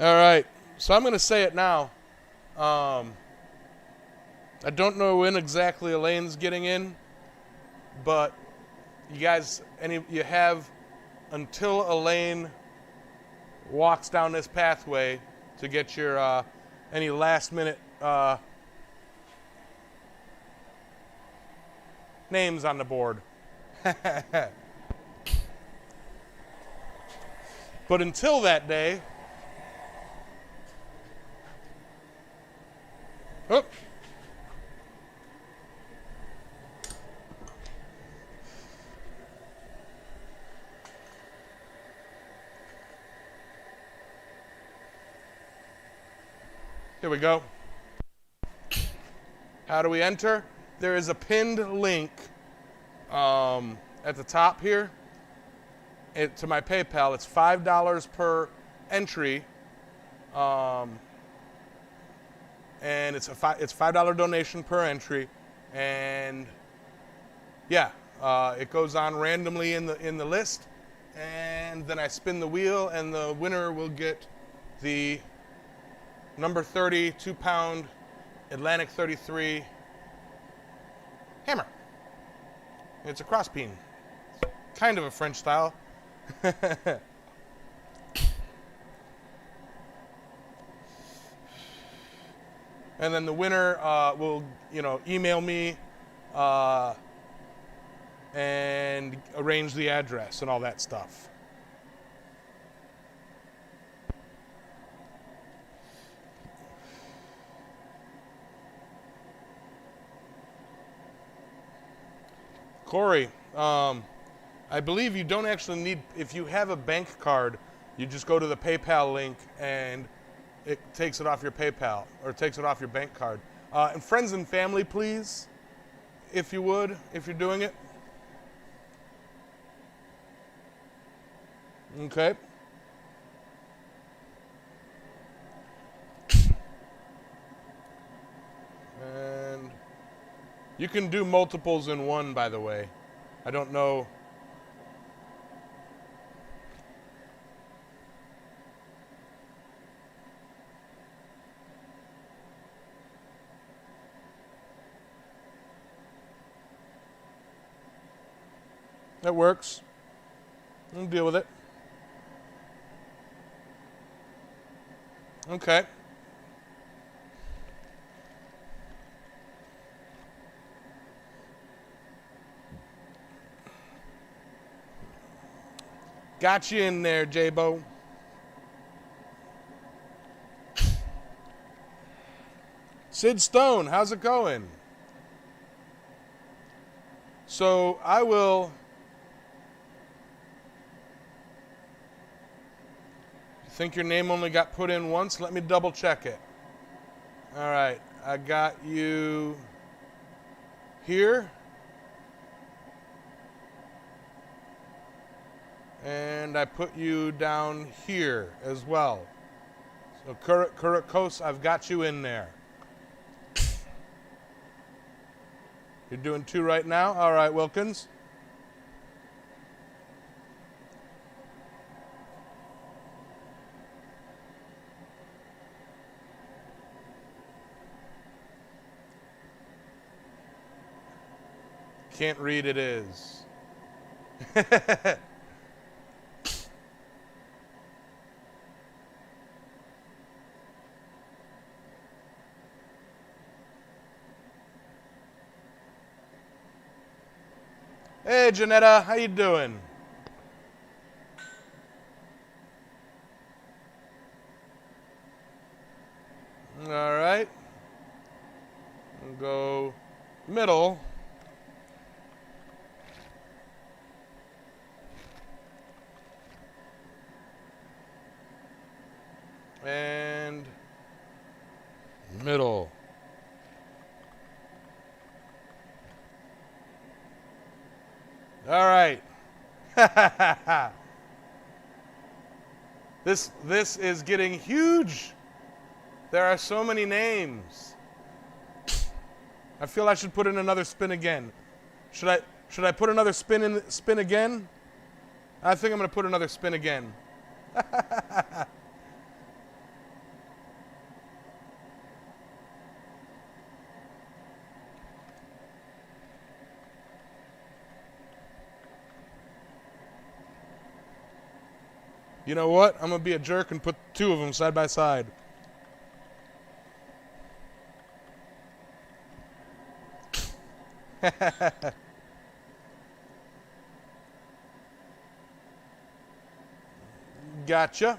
Speaker 1: All right, so I'm going to say it now. I don't know when exactly Elaine's getting in, but you guys, you have until Elaine walks down this pathway to get your any last minute names on the board. But until that day, oh, here we go. How do we enter? There is a pinned link at the top here to my PayPal. It's $5 per entry, and it's $5 donation per entry, and yeah, it goes on randomly in the list, and then I spin the wheel, and the winner will get the number 30 2-pound Atlantic 33 hammer. It's a cross peen, kind of a French style. And then the winner will, email me and arrange the address and all that stuff. Corey, I believe you don't actually need, if you have a bank card, you just go to the PayPal link and it takes it off your PayPal, or takes it off your bank card. And friends and family, please, if you would, if you're doing it. Okay. And you can do multiples in one, by the way. I don't know. That works. We'll deal with it. Okay. Got you in there, J-Bo. Sid Stone, how's it going? So I will... You think your name only got put in once? Let me double check it. All right, I got you here. And I put you down here as well. So Kurakos, I've got you in there. You're doing 2 right now? All right, Wilkins. Can't read it is. Hey, Janetta, how you doing? So, middle. And middle. All right. This is getting huge. There are so many names. I feel I should put in another spin again. Should I put another spin again? I think I'm going to put another spin again. You know what? I'm going to be a jerk and put two of them side by side. Gotcha.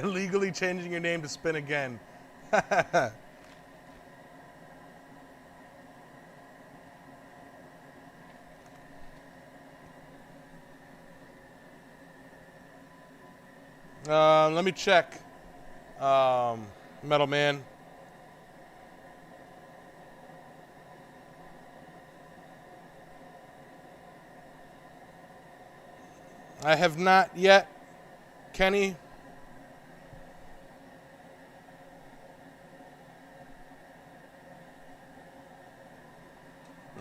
Speaker 1: Legally changing your name to Spin Again. Let me check. Metal Man. I have not yet, Kenny.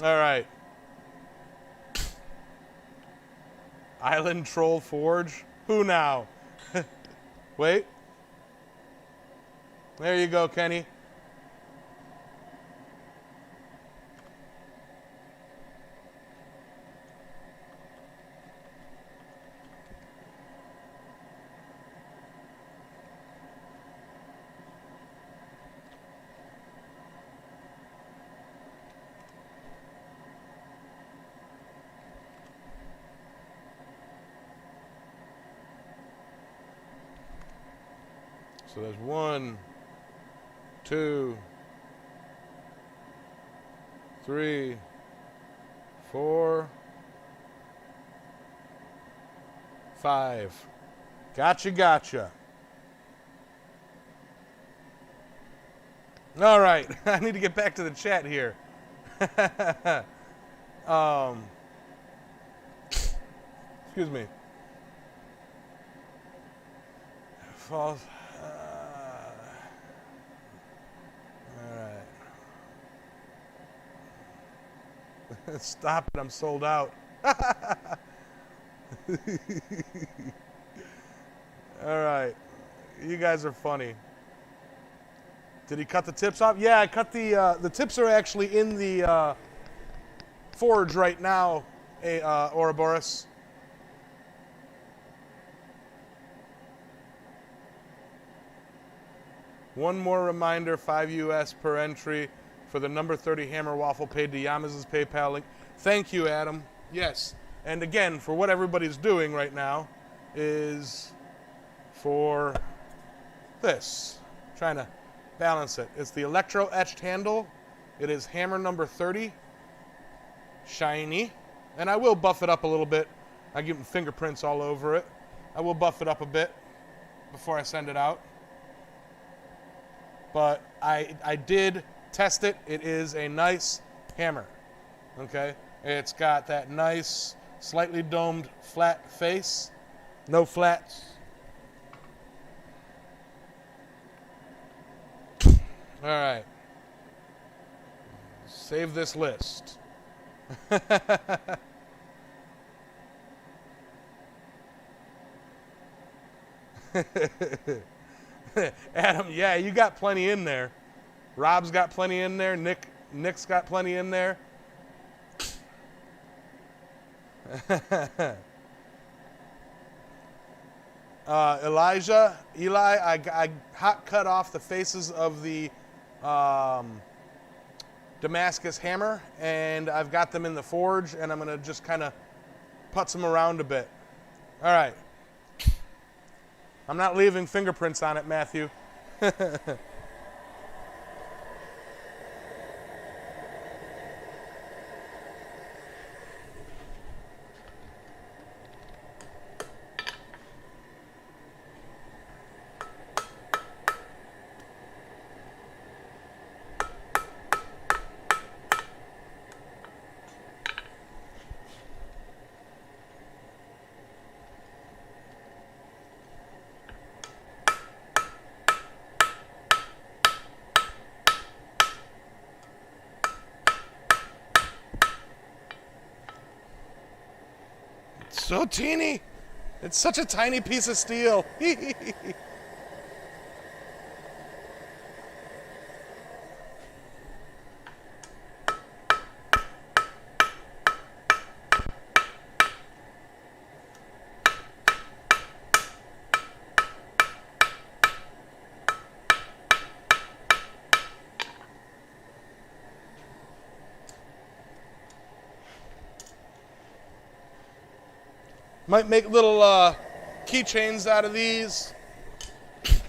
Speaker 1: All right. Island Troll Forge? Who now? Wait. There you go, Kenny. So there's 1, 2, 3, 4, 5. Gotcha. All right, I need to get back to the chat here. Excuse me. False. Stop it, I'm sold out. All right. You guys are funny. Did he cut the tips off? Yeah, I cut the tips are actually in the forge right now, Ouroboros. One more reminder, 5 US per entry for the number 30 hammer waffle paid to Yamez's PayPal link. Thank you, Adam. Yes. And again, for what everybody's doing right now is for this. Trying to balance it. It's the electro etched handle. It is hammer number 30. Shiny. And I will buff it up a little bit. I give them fingerprints all over it. I will buff it up a bit before I send it out. But I did test it. It is a nice hammer. Okay? It's got that nice, slightly domed, flat face. No flats. All right. Save this list. Adam, yeah, you got plenty in there. Rob's got plenty in there. Nick's got plenty in there. Eli, I hot cut off the faces of the Damascus hammer, and I've got them in the forge, and I'm going to just kind of putz them around a bit. All right. I'm not leaving fingerprints on it, Matthew. So teeny. It's such a tiny piece of steel. Might make little keychains out of these.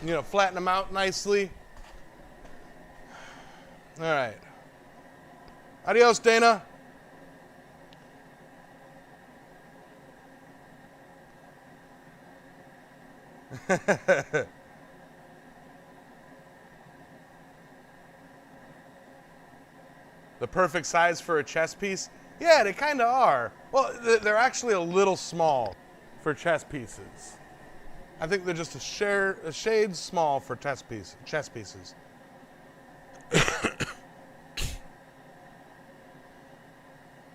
Speaker 1: You know, flatten them out nicely. All right. Adios, Dana. The perfect size for a chess piece? Yeah, they kind of are. Well, they're actually a little small for chess pieces. I think they're just a shade small for chess pieces.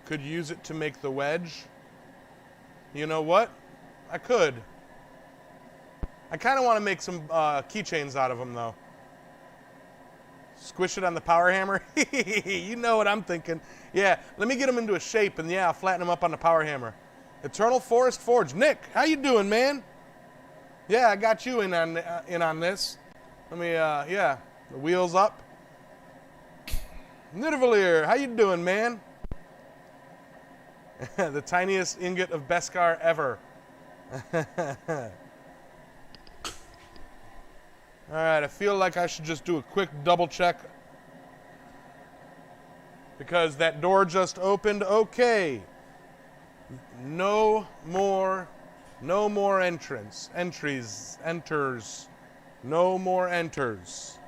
Speaker 1: Could use it to make the wedge. You know what? I could. I kind of want to make some keychains out of them, though. Squish it on the power hammer. You know what I'm thinking. Yeah, let me get them into a shape, and yeah, I'll flatten them up on the power hammer. Eternal Forest Forge. Nick, how you doing, man? Yeah, I got you in on this. Let me, yeah, the wheels up. Nidavellir, how you doing, man? The tiniest ingot of Beskar ever. All right, I feel like I should just do a quick double check because that door just opened. Okay. No more enters. No more enters.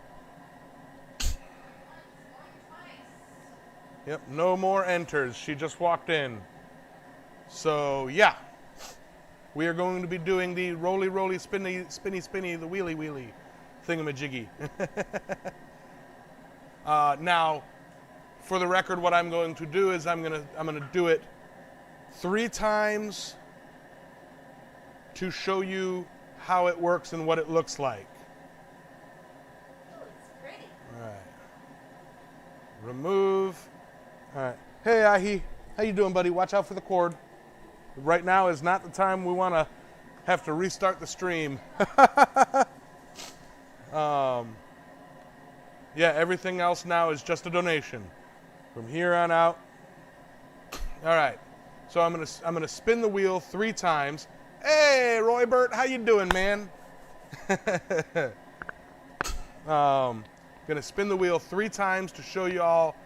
Speaker 1: Yep, no more enters. She just walked in. So, yeah. We are going to be doing the roly, spinny, the wheelie thingamajiggy. Now, for the record, what I'm going to do is I'm gonna do it 3 times to show you how it works and what it looks like.
Speaker 2: Oh, it's pretty.
Speaker 1: All right. Remove. All right. Hey, Ahi. How you doing, buddy? Watch out for the cord. Right now is not the time we want to have to restart the stream. Yeah, everything else now is just a donation from here on out. All right, so I'm gonna spin the wheel 3 times. Hey, Roybert, how you doing, man? Gonna spin the wheel 3 times to show you all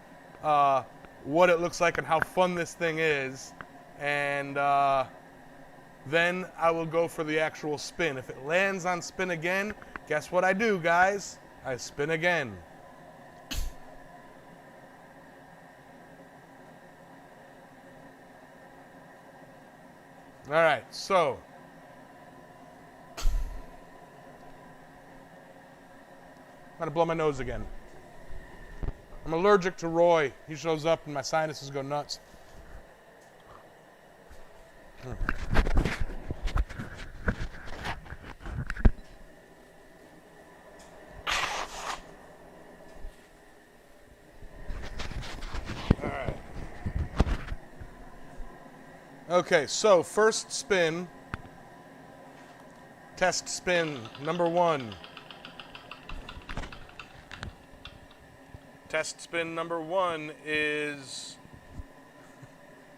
Speaker 1: what it looks like and how fun this thing is, and then I will go for the actual spin. If it lands on spin again, guess what I do, guys? I spin again. All right, so I'm gonna blow my nose again. I'm allergic to Roy. He shows up and my sinuses go nuts. Okay, so first spin. Test spin number 1. Test spin number 1 is...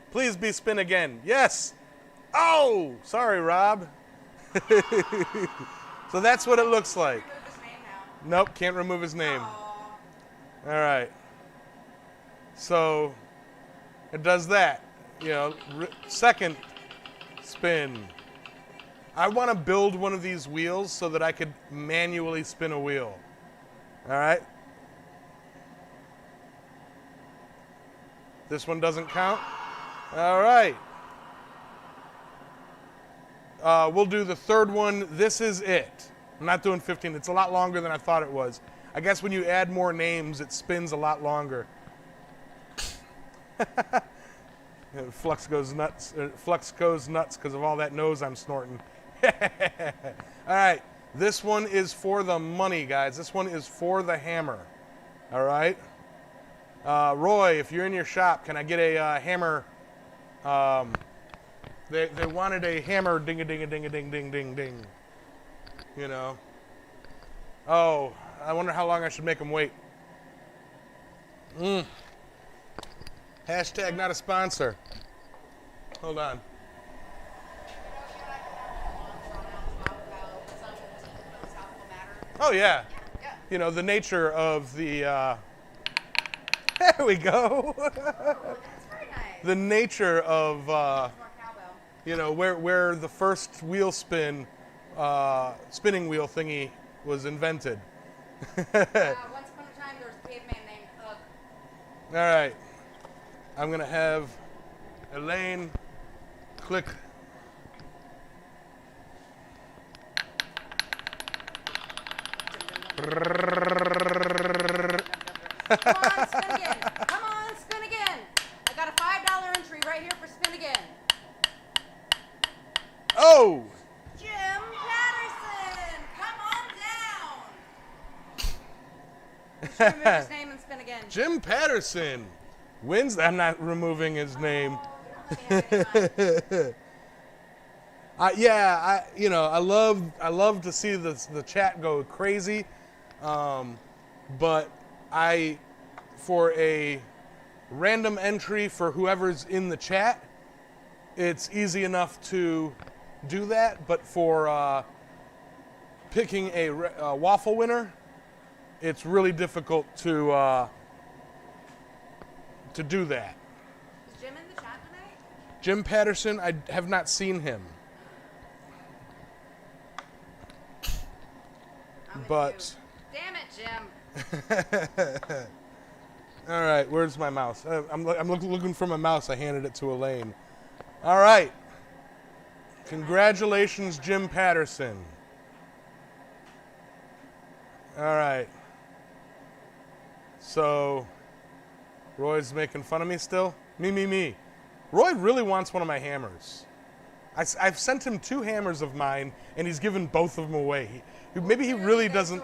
Speaker 1: Please be spin again. Yes! Oh! Sorry, Rob. So that's what it looks like.
Speaker 2: Remove his name now.
Speaker 1: Nope, can't remove his name.
Speaker 2: Aw.
Speaker 1: All right. So it does that. You know, second spin. I want to build one of these wheels so that I could manually spin a wheel. All right. This one doesn't count. All right. We'll do the third one. This is it. I'm not doing 15. It's a lot longer than I thought it was. I guess when you add more names, it spins a lot longer. Flux goes nuts. Flux goes nuts because of all that nose I'm snorting. All right. This one is for the money, guys. This one is for the hammer. All right. Roy, if you're in your shop, can I get a hammer? They wanted a hammer, ding-a-ding-a-ding-a-ding-ding-ding-ding. You know. Oh, I wonder how long I should make them wait. Hashtag not a sponsor. Hold on. Oh, yeah.
Speaker 2: Yeah.
Speaker 1: You know, the nature of the... There we go.
Speaker 2: That's very nice.
Speaker 1: The nature of...
Speaker 2: More cowbell.
Speaker 1: you know, where the first wheel spinning wheel thingy was invented.
Speaker 2: Once upon a time, there was a caveman named Hug.
Speaker 1: All right. I'm going to have Elaine click.
Speaker 2: Come on, spin again. Come on, spin again. I got a $5 entry right here for spin again.
Speaker 1: Oh!
Speaker 2: Jim Patterson, come on down. Just remove his name and spin again.
Speaker 1: Jim Patterson wins. I'm not removing his name.
Speaker 2: Oh, you don't let me have any fun.
Speaker 1: Yeah, I love to see the chat go crazy, but for a random entry for whoever's in the chat, it's easy enough to do that. But for picking a waffle winner, it's really difficult to do that.
Speaker 2: Is Jim in the chat tonight?
Speaker 1: Jim Patterson, I have not seen him.
Speaker 2: I'm
Speaker 1: But
Speaker 2: damn it, Jim.
Speaker 1: all right, where's my mouse? I'm looking for my mouse. I handed it to Elaine. All right. Congratulations, Jim Patterson. All right. So, Roy's making fun of me still? Me. Roy really wants one of my hammers. I've sent him 2 hammers of mine, and he's given both of them away. Maybe he really doesn't.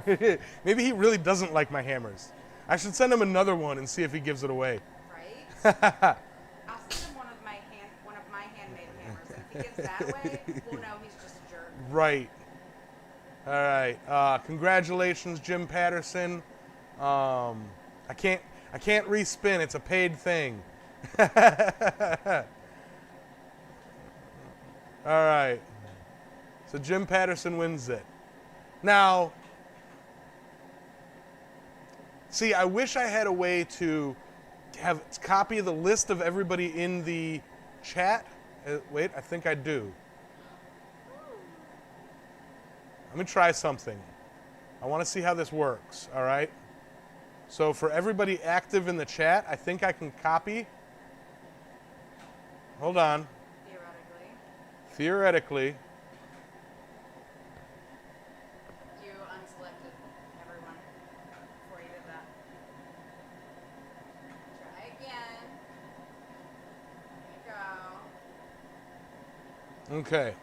Speaker 2: Good enough,
Speaker 1: Maybe he really doesn't like my hammers. I should send him another one and see if he gives it away.
Speaker 2: right? I'll send him one of my handmade hammers, and if he gives that away, we'll know he's just a jerk.
Speaker 1: Right. All right. Congratulations, Jim Patterson. I can't respin. It's a paid thing. All right. So Jim Patterson wins it. Now, see, I wish I had a way to copy the list of everybody in the chat. Wait, I think I do. Let me try something. I want to see how this works, all right? So for everybody active in the chat, I think I can copy. Hold on. Theoretically.
Speaker 2: You unselected everyone before you did that. Try again. There you go.
Speaker 1: Okay.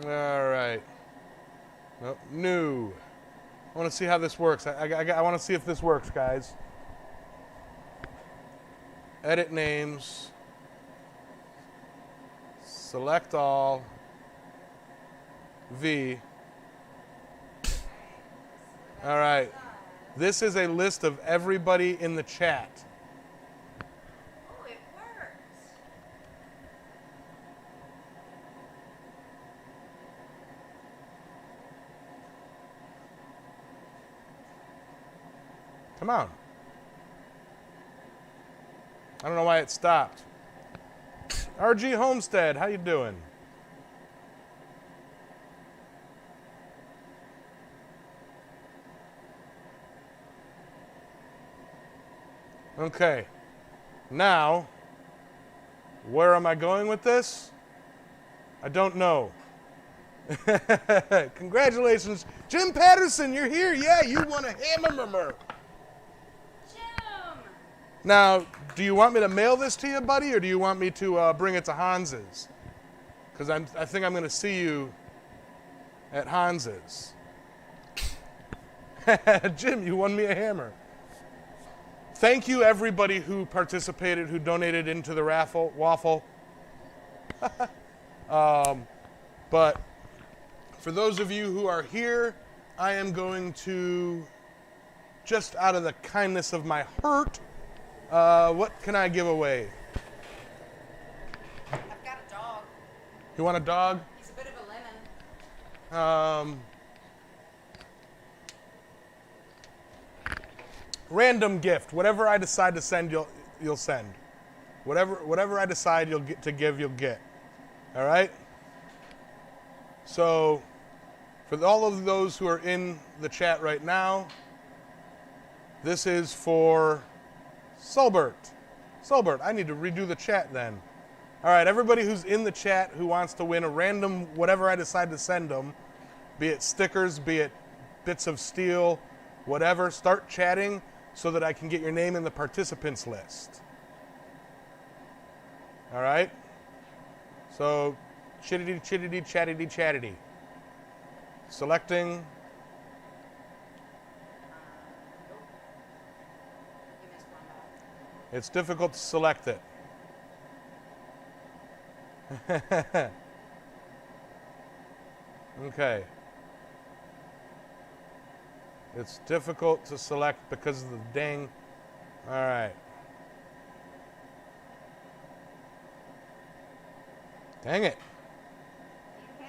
Speaker 1: All right. Nope. New. I want to see how this works. I want to see if this works, guys. Edit names. Select all. V. All right. This is a list of everybody in the chat.
Speaker 2: Oh, it works.
Speaker 1: Come on. I don't know why it stopped. RG Homestead, how you doing? Okay. Now, where am I going with this? I don't know. Congratulations, Jim Patterson, you're here. Yeah, you won a hammer.
Speaker 2: Jim!
Speaker 1: Now, do you want me to mail this to you, buddy, or do you want me to bring it to Hans's? Because I think I'm going to see you at Hans's. Jim, you won me a hammer. Thank you, everybody who participated, who donated into the waffle. But for those of you who are here, I am going to, just out of the kindness of my heart, what can I give away?
Speaker 2: I've got a dog.
Speaker 1: You want a dog?
Speaker 2: He's a bit of a lemon.
Speaker 1: Random gift. Whatever I decide to send, you'll send. Whatever I decide you'll get to give, you'll get. All right? So, for all of those who are in the chat right now, this is for Solbert. Solbert, I need to redo the chat then. All right, everybody who's in the chat who wants to win a random whatever I decide to send them, be it stickers, be it bits of steel, whatever, start chatting so that I can get your name in the participants list. All right? So, chittity, chattity, chattity. Selecting.
Speaker 2: Nope. You missed one dog.
Speaker 1: It's difficult to select it. Okay. It's difficult to select because of the ding. All right. Dang it.
Speaker 2: Need a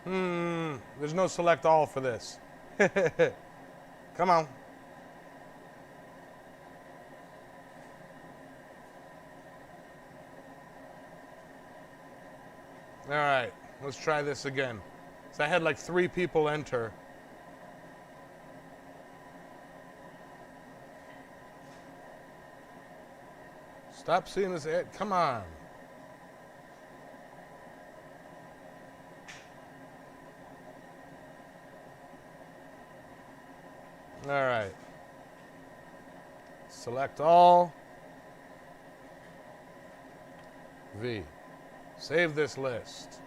Speaker 2: hammer?
Speaker 1: There's no select all for this. Come on. All right, let's try this again. So I had like 3 people enter. Stop seeing this ad. Come on. All right. Select all. V. Save this list.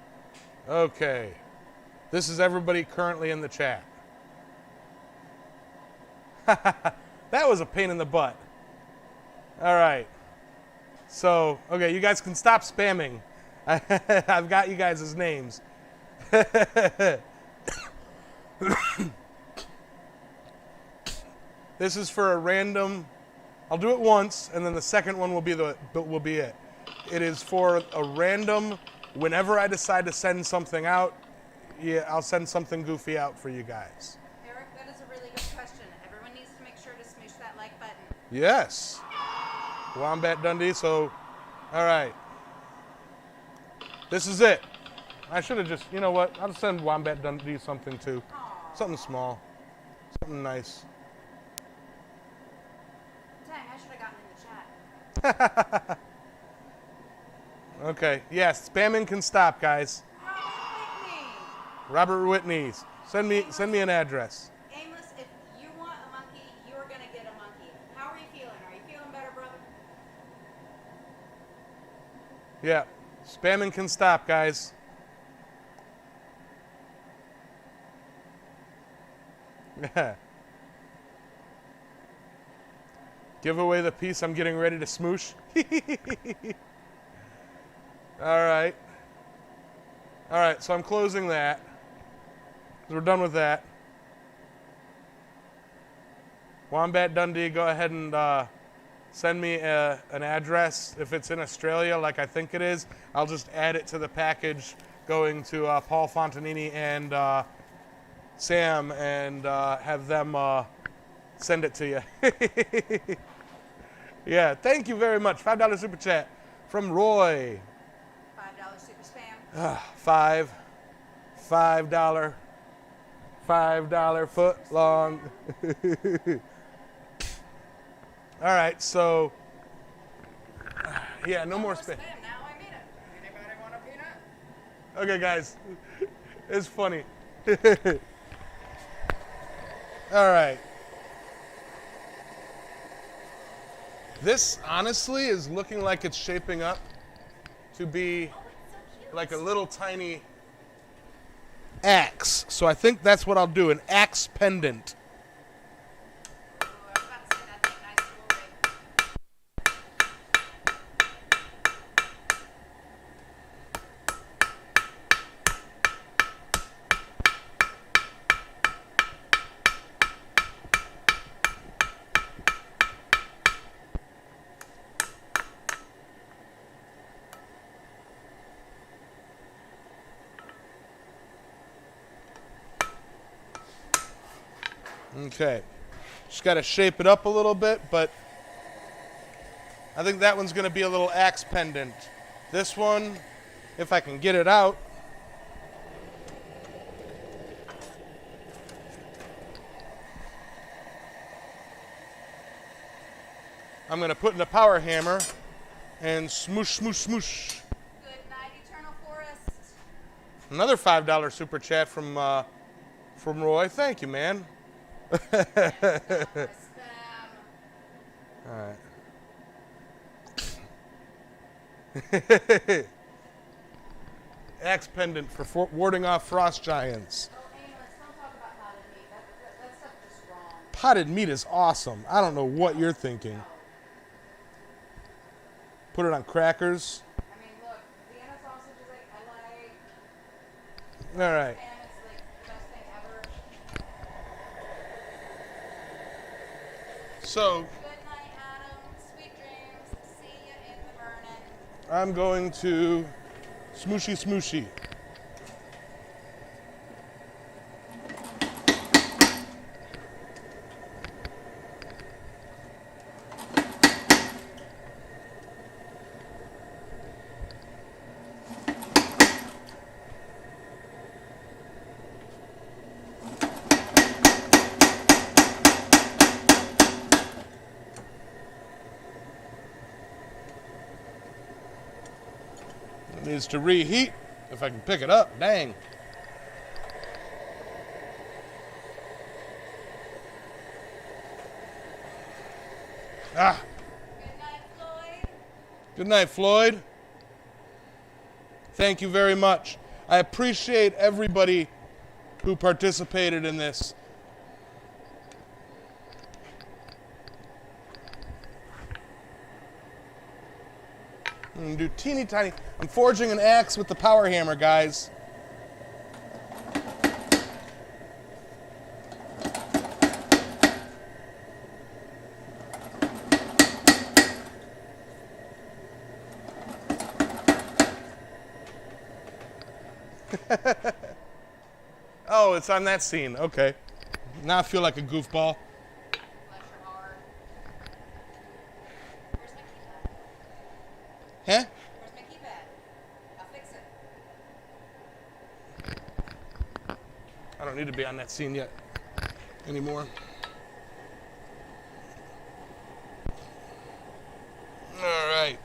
Speaker 1: Okay. This is everybody currently in the chat. That was a pain in the butt. All right. So, okay, you guys can stop spamming. I've got you guys' names. This is for a random. I'll do it once, and then the second one will be it. It is for a random. Whenever I decide to send something out, yeah, I'll send something goofy out for you guys.
Speaker 2: Eric, that is a really good question. Everyone needs to make sure to smoosh that like button.
Speaker 1: Yes. Wombat Dundee. So, all right. This is it. I should have just. You know what? I'll send Wombat Dundee something too.
Speaker 2: Aww.
Speaker 1: Something small. Something nice.
Speaker 2: Dang, I should have gotten in the chat.
Speaker 1: Okay. Yes, spamming can stop, guys. Robert Whitney. Send me an address.
Speaker 2: Amos, if you want a monkey, you're going to get a monkey. How are you feeling? Are you feeling better, brother?
Speaker 1: Yeah. Spamming can stop, guys. Give away the piece I'm getting ready to smoosh. All right. All right, so I'm closing that. We're done with that. Wombat Dundee, go ahead and send me an address. If it's in Australia, like I think it is, I'll just add it to the package going to Paul Fontanini and Sam and have them send it to you. Yeah, thank you very much. $5 super chat from Roy.
Speaker 2: $5 super spam.
Speaker 1: $5 foot long. All right, so yeah, no more spam.
Speaker 2: Now I made it. Anybody want a peanut?
Speaker 1: Okay, guys, it's funny. All right. This honestly is looking like it's shaping up to be like a little tiny axe. So I think that's what I'll do, an axe pendant.
Speaker 2: Ooh, I was about to say that'd be a nice jewelry.
Speaker 1: Okay, just got to shape it up a little bit, but I think that one's going to be a little axe pendant. This one, if I can get it out, I'm going to put in a power hammer and smoosh, smoosh, smoosh.
Speaker 2: Good night, Eternal Forest.
Speaker 1: Another $5 super chat from Roy. Thank you, man.
Speaker 2: Spam.
Speaker 1: All right. Axe pendant for warding off frost giants.
Speaker 2: Oh, Amos, don't talk about potted meat. That stuff is just wrong.
Speaker 1: Potted meat is awesome. I don't know what you're thinking. Put it on crackers.
Speaker 2: I mean, look, Vienna sausage is like,
Speaker 1: All right.
Speaker 2: and it's like the best thing ever.
Speaker 1: So
Speaker 2: Good night, Adam. Sweet dreams. See ya in the burning.
Speaker 1: I'm going to smooshy smooshy. Needs to reheat if I can pick it up. Dang. Ah.
Speaker 2: Good night, Floyd.
Speaker 1: Good night, Floyd. Thank you very much. I appreciate everybody who participated in this. I'm gonna do teeny tiny. I'm forging an axe with the power hammer, guys. Oh, it's on that scene. Okay. Now I feel like a goofball.
Speaker 2: Bless your heart. Where's my keypad?
Speaker 1: Huh?
Speaker 2: Where's my keypad? I'll fix it.
Speaker 1: I don't need to be on that scene yet anymore. All right.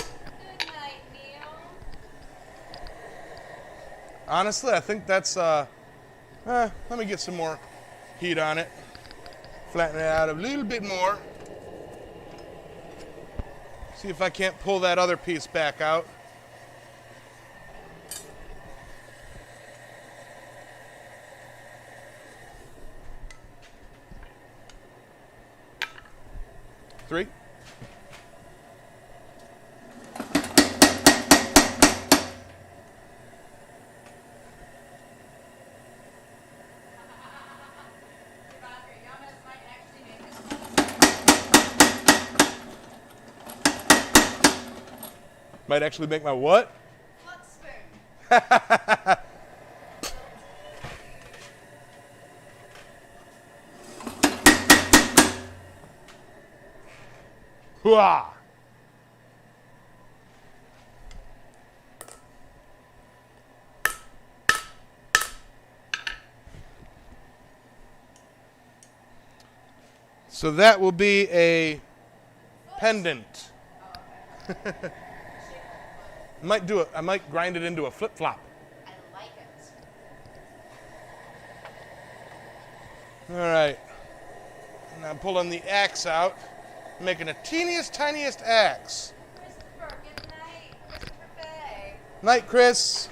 Speaker 2: Good night, Neil.
Speaker 1: Honestly, I think that's let me get some more heat on it. Flatten it out a little bit more. See if I can't pull that other piece back out. Three. Might actually make my what?
Speaker 2: Foot spoon.
Speaker 1: Hooah! So that will be a pendant. I might grind it into a flip-flop.
Speaker 2: I like it.
Speaker 1: All right. Now I'm pulling the axe out, making a teeniest, tiniest axe.
Speaker 2: Christopher, good night. Christopher Bay.
Speaker 1: Night, Chris.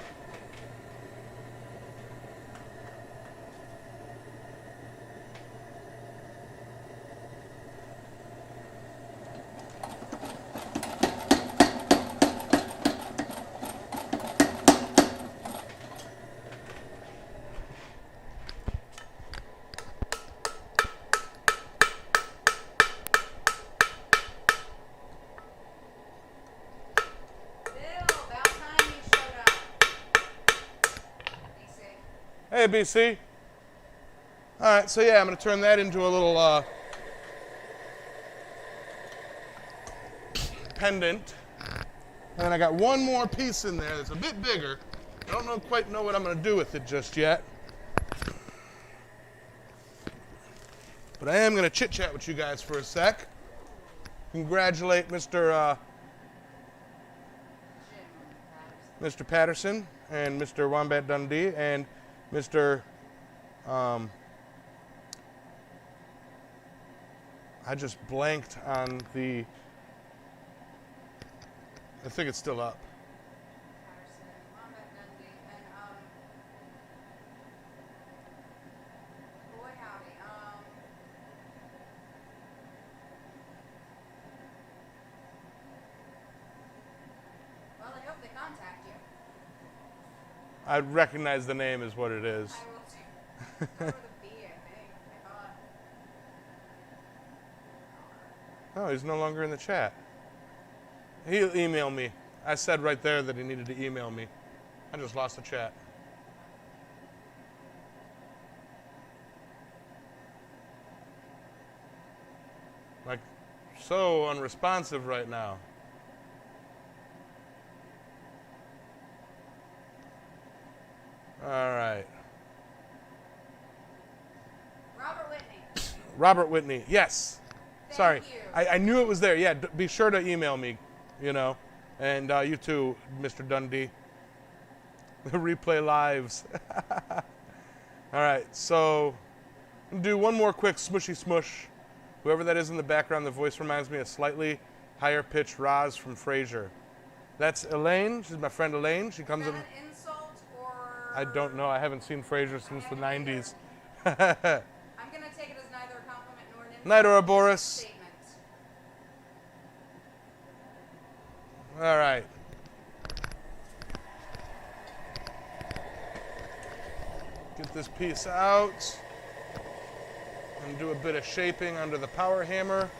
Speaker 1: Hey, BC. All right, so yeah, I'm going to turn that into a little pendant. And I got one more piece in there that's a bit bigger. I don't quite know what I'm going to do with it just yet. But I am going to chit-chat with you guys for a sec. Congratulate Mr. Patterson and Mr. Wombat Dundee and Mr. I just blanked on the. I think it's still up.
Speaker 2: Boy howdy. Well, I hope they contact you.
Speaker 1: I recognize the name is what it is.
Speaker 2: I will too. Over the B, I think. I thought.
Speaker 1: Oh, he's no longer in the chat. He'll email me. I said right there that he needed to email me. I just lost the chat. Like, so unresponsive right now. All right.
Speaker 2: Robert Whitney.
Speaker 1: Robert Whitney, yes. Sorry,
Speaker 2: you.
Speaker 1: I knew it was there. Yeah, be sure to email me, you know. And you too, Mr. Dundee. The replay lives. All right, so I'm gonna do one more quick smushy smush. Whoever that is in the background, the voice reminds me of slightly higher pitched Roz from Frasier. That's Elaine. She's my friend Elaine. She comes in.
Speaker 2: Is that an insult or?
Speaker 1: I don't know. I haven't seen Frasier since the 90s.
Speaker 2: I'm going to take it as neither a compliment nor an insult.
Speaker 1: Night, Ouroboros.
Speaker 2: Statement.
Speaker 1: All right. Get this piece out and do a bit of shaping under the power hammer.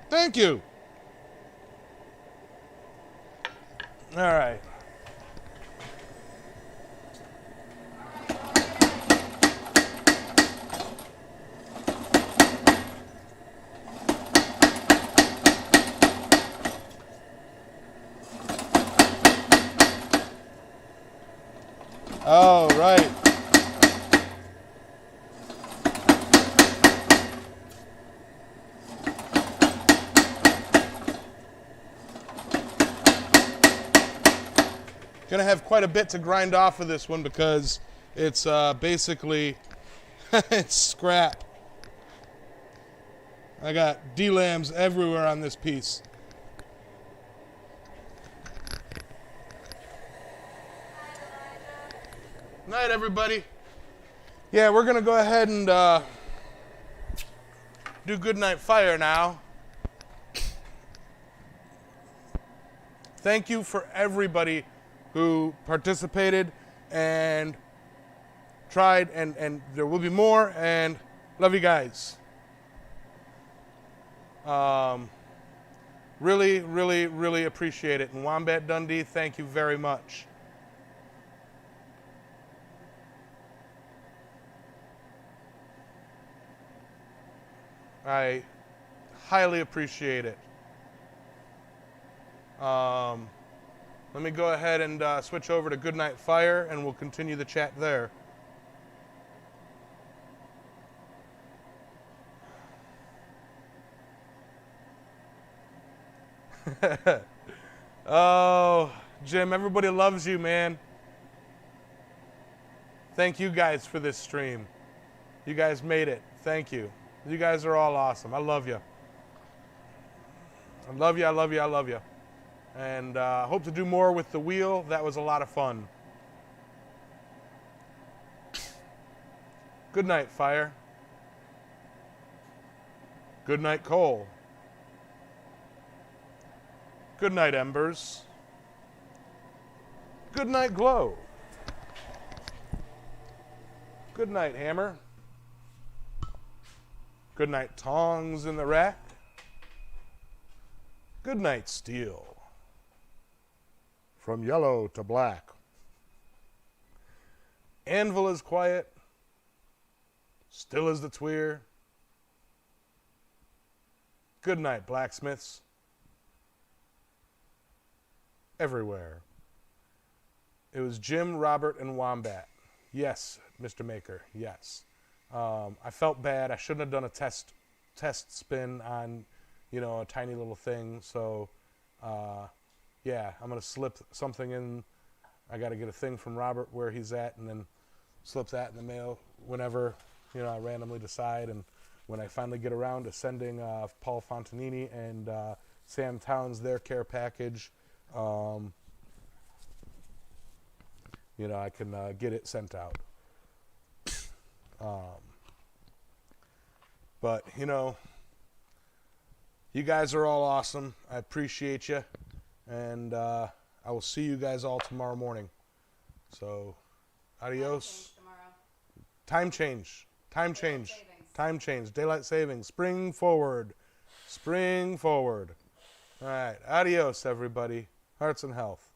Speaker 1: Thank you. All right. All right. to have quite a bit to grind off of this one because it's basically it's scrap. I got D-lambs everywhere on this piece. Night, everybody. Yeah, we're going to go ahead and do Goodnight Fire now. Thank you for everybody who participated and tried, and there will be more, and love you guys. Really, really, really appreciate it. And Wombat Dundee, thank you very much. I highly appreciate it. Let me go ahead and switch over to Goodnight Fire, and we'll continue the chat there. Oh, Jim, everybody loves you, man. Thank you guys for this stream. You guys made it. Thank you. You guys are all awesome. I love you. I love you, I love you, I love you. And hope to do more with the wheel. That was a lot of fun. Good night, Fire. Good night, Coal. Good night, Embers. Good night, Glow. Good night, Hammer. Good night, Tongs in the rack. Good night, Steel. From yellow to black. Anvil is quiet. Still as the tweer. Good night, blacksmiths. Everywhere. It was Jim, Robert, and Wombat. Yes, Mr. Maker, yes. I felt bad. I shouldn't have done a test spin on, a tiny little thing. So, yeah, I'm going to slip something in. I got to get a thing from Robert where he's at and then slip that in the mail whenever, I randomly decide. And when I finally get around to sending Paul Fontanini and Sam Towns their care package, I can get it sent out. But, you guys are all awesome. I appreciate you. And I will see you guys all tomorrow morning. So, adios. Time change. Time change. Time change. Daylight savings. Spring forward. Spring forward. All right. Adios, everybody. Hearts and health.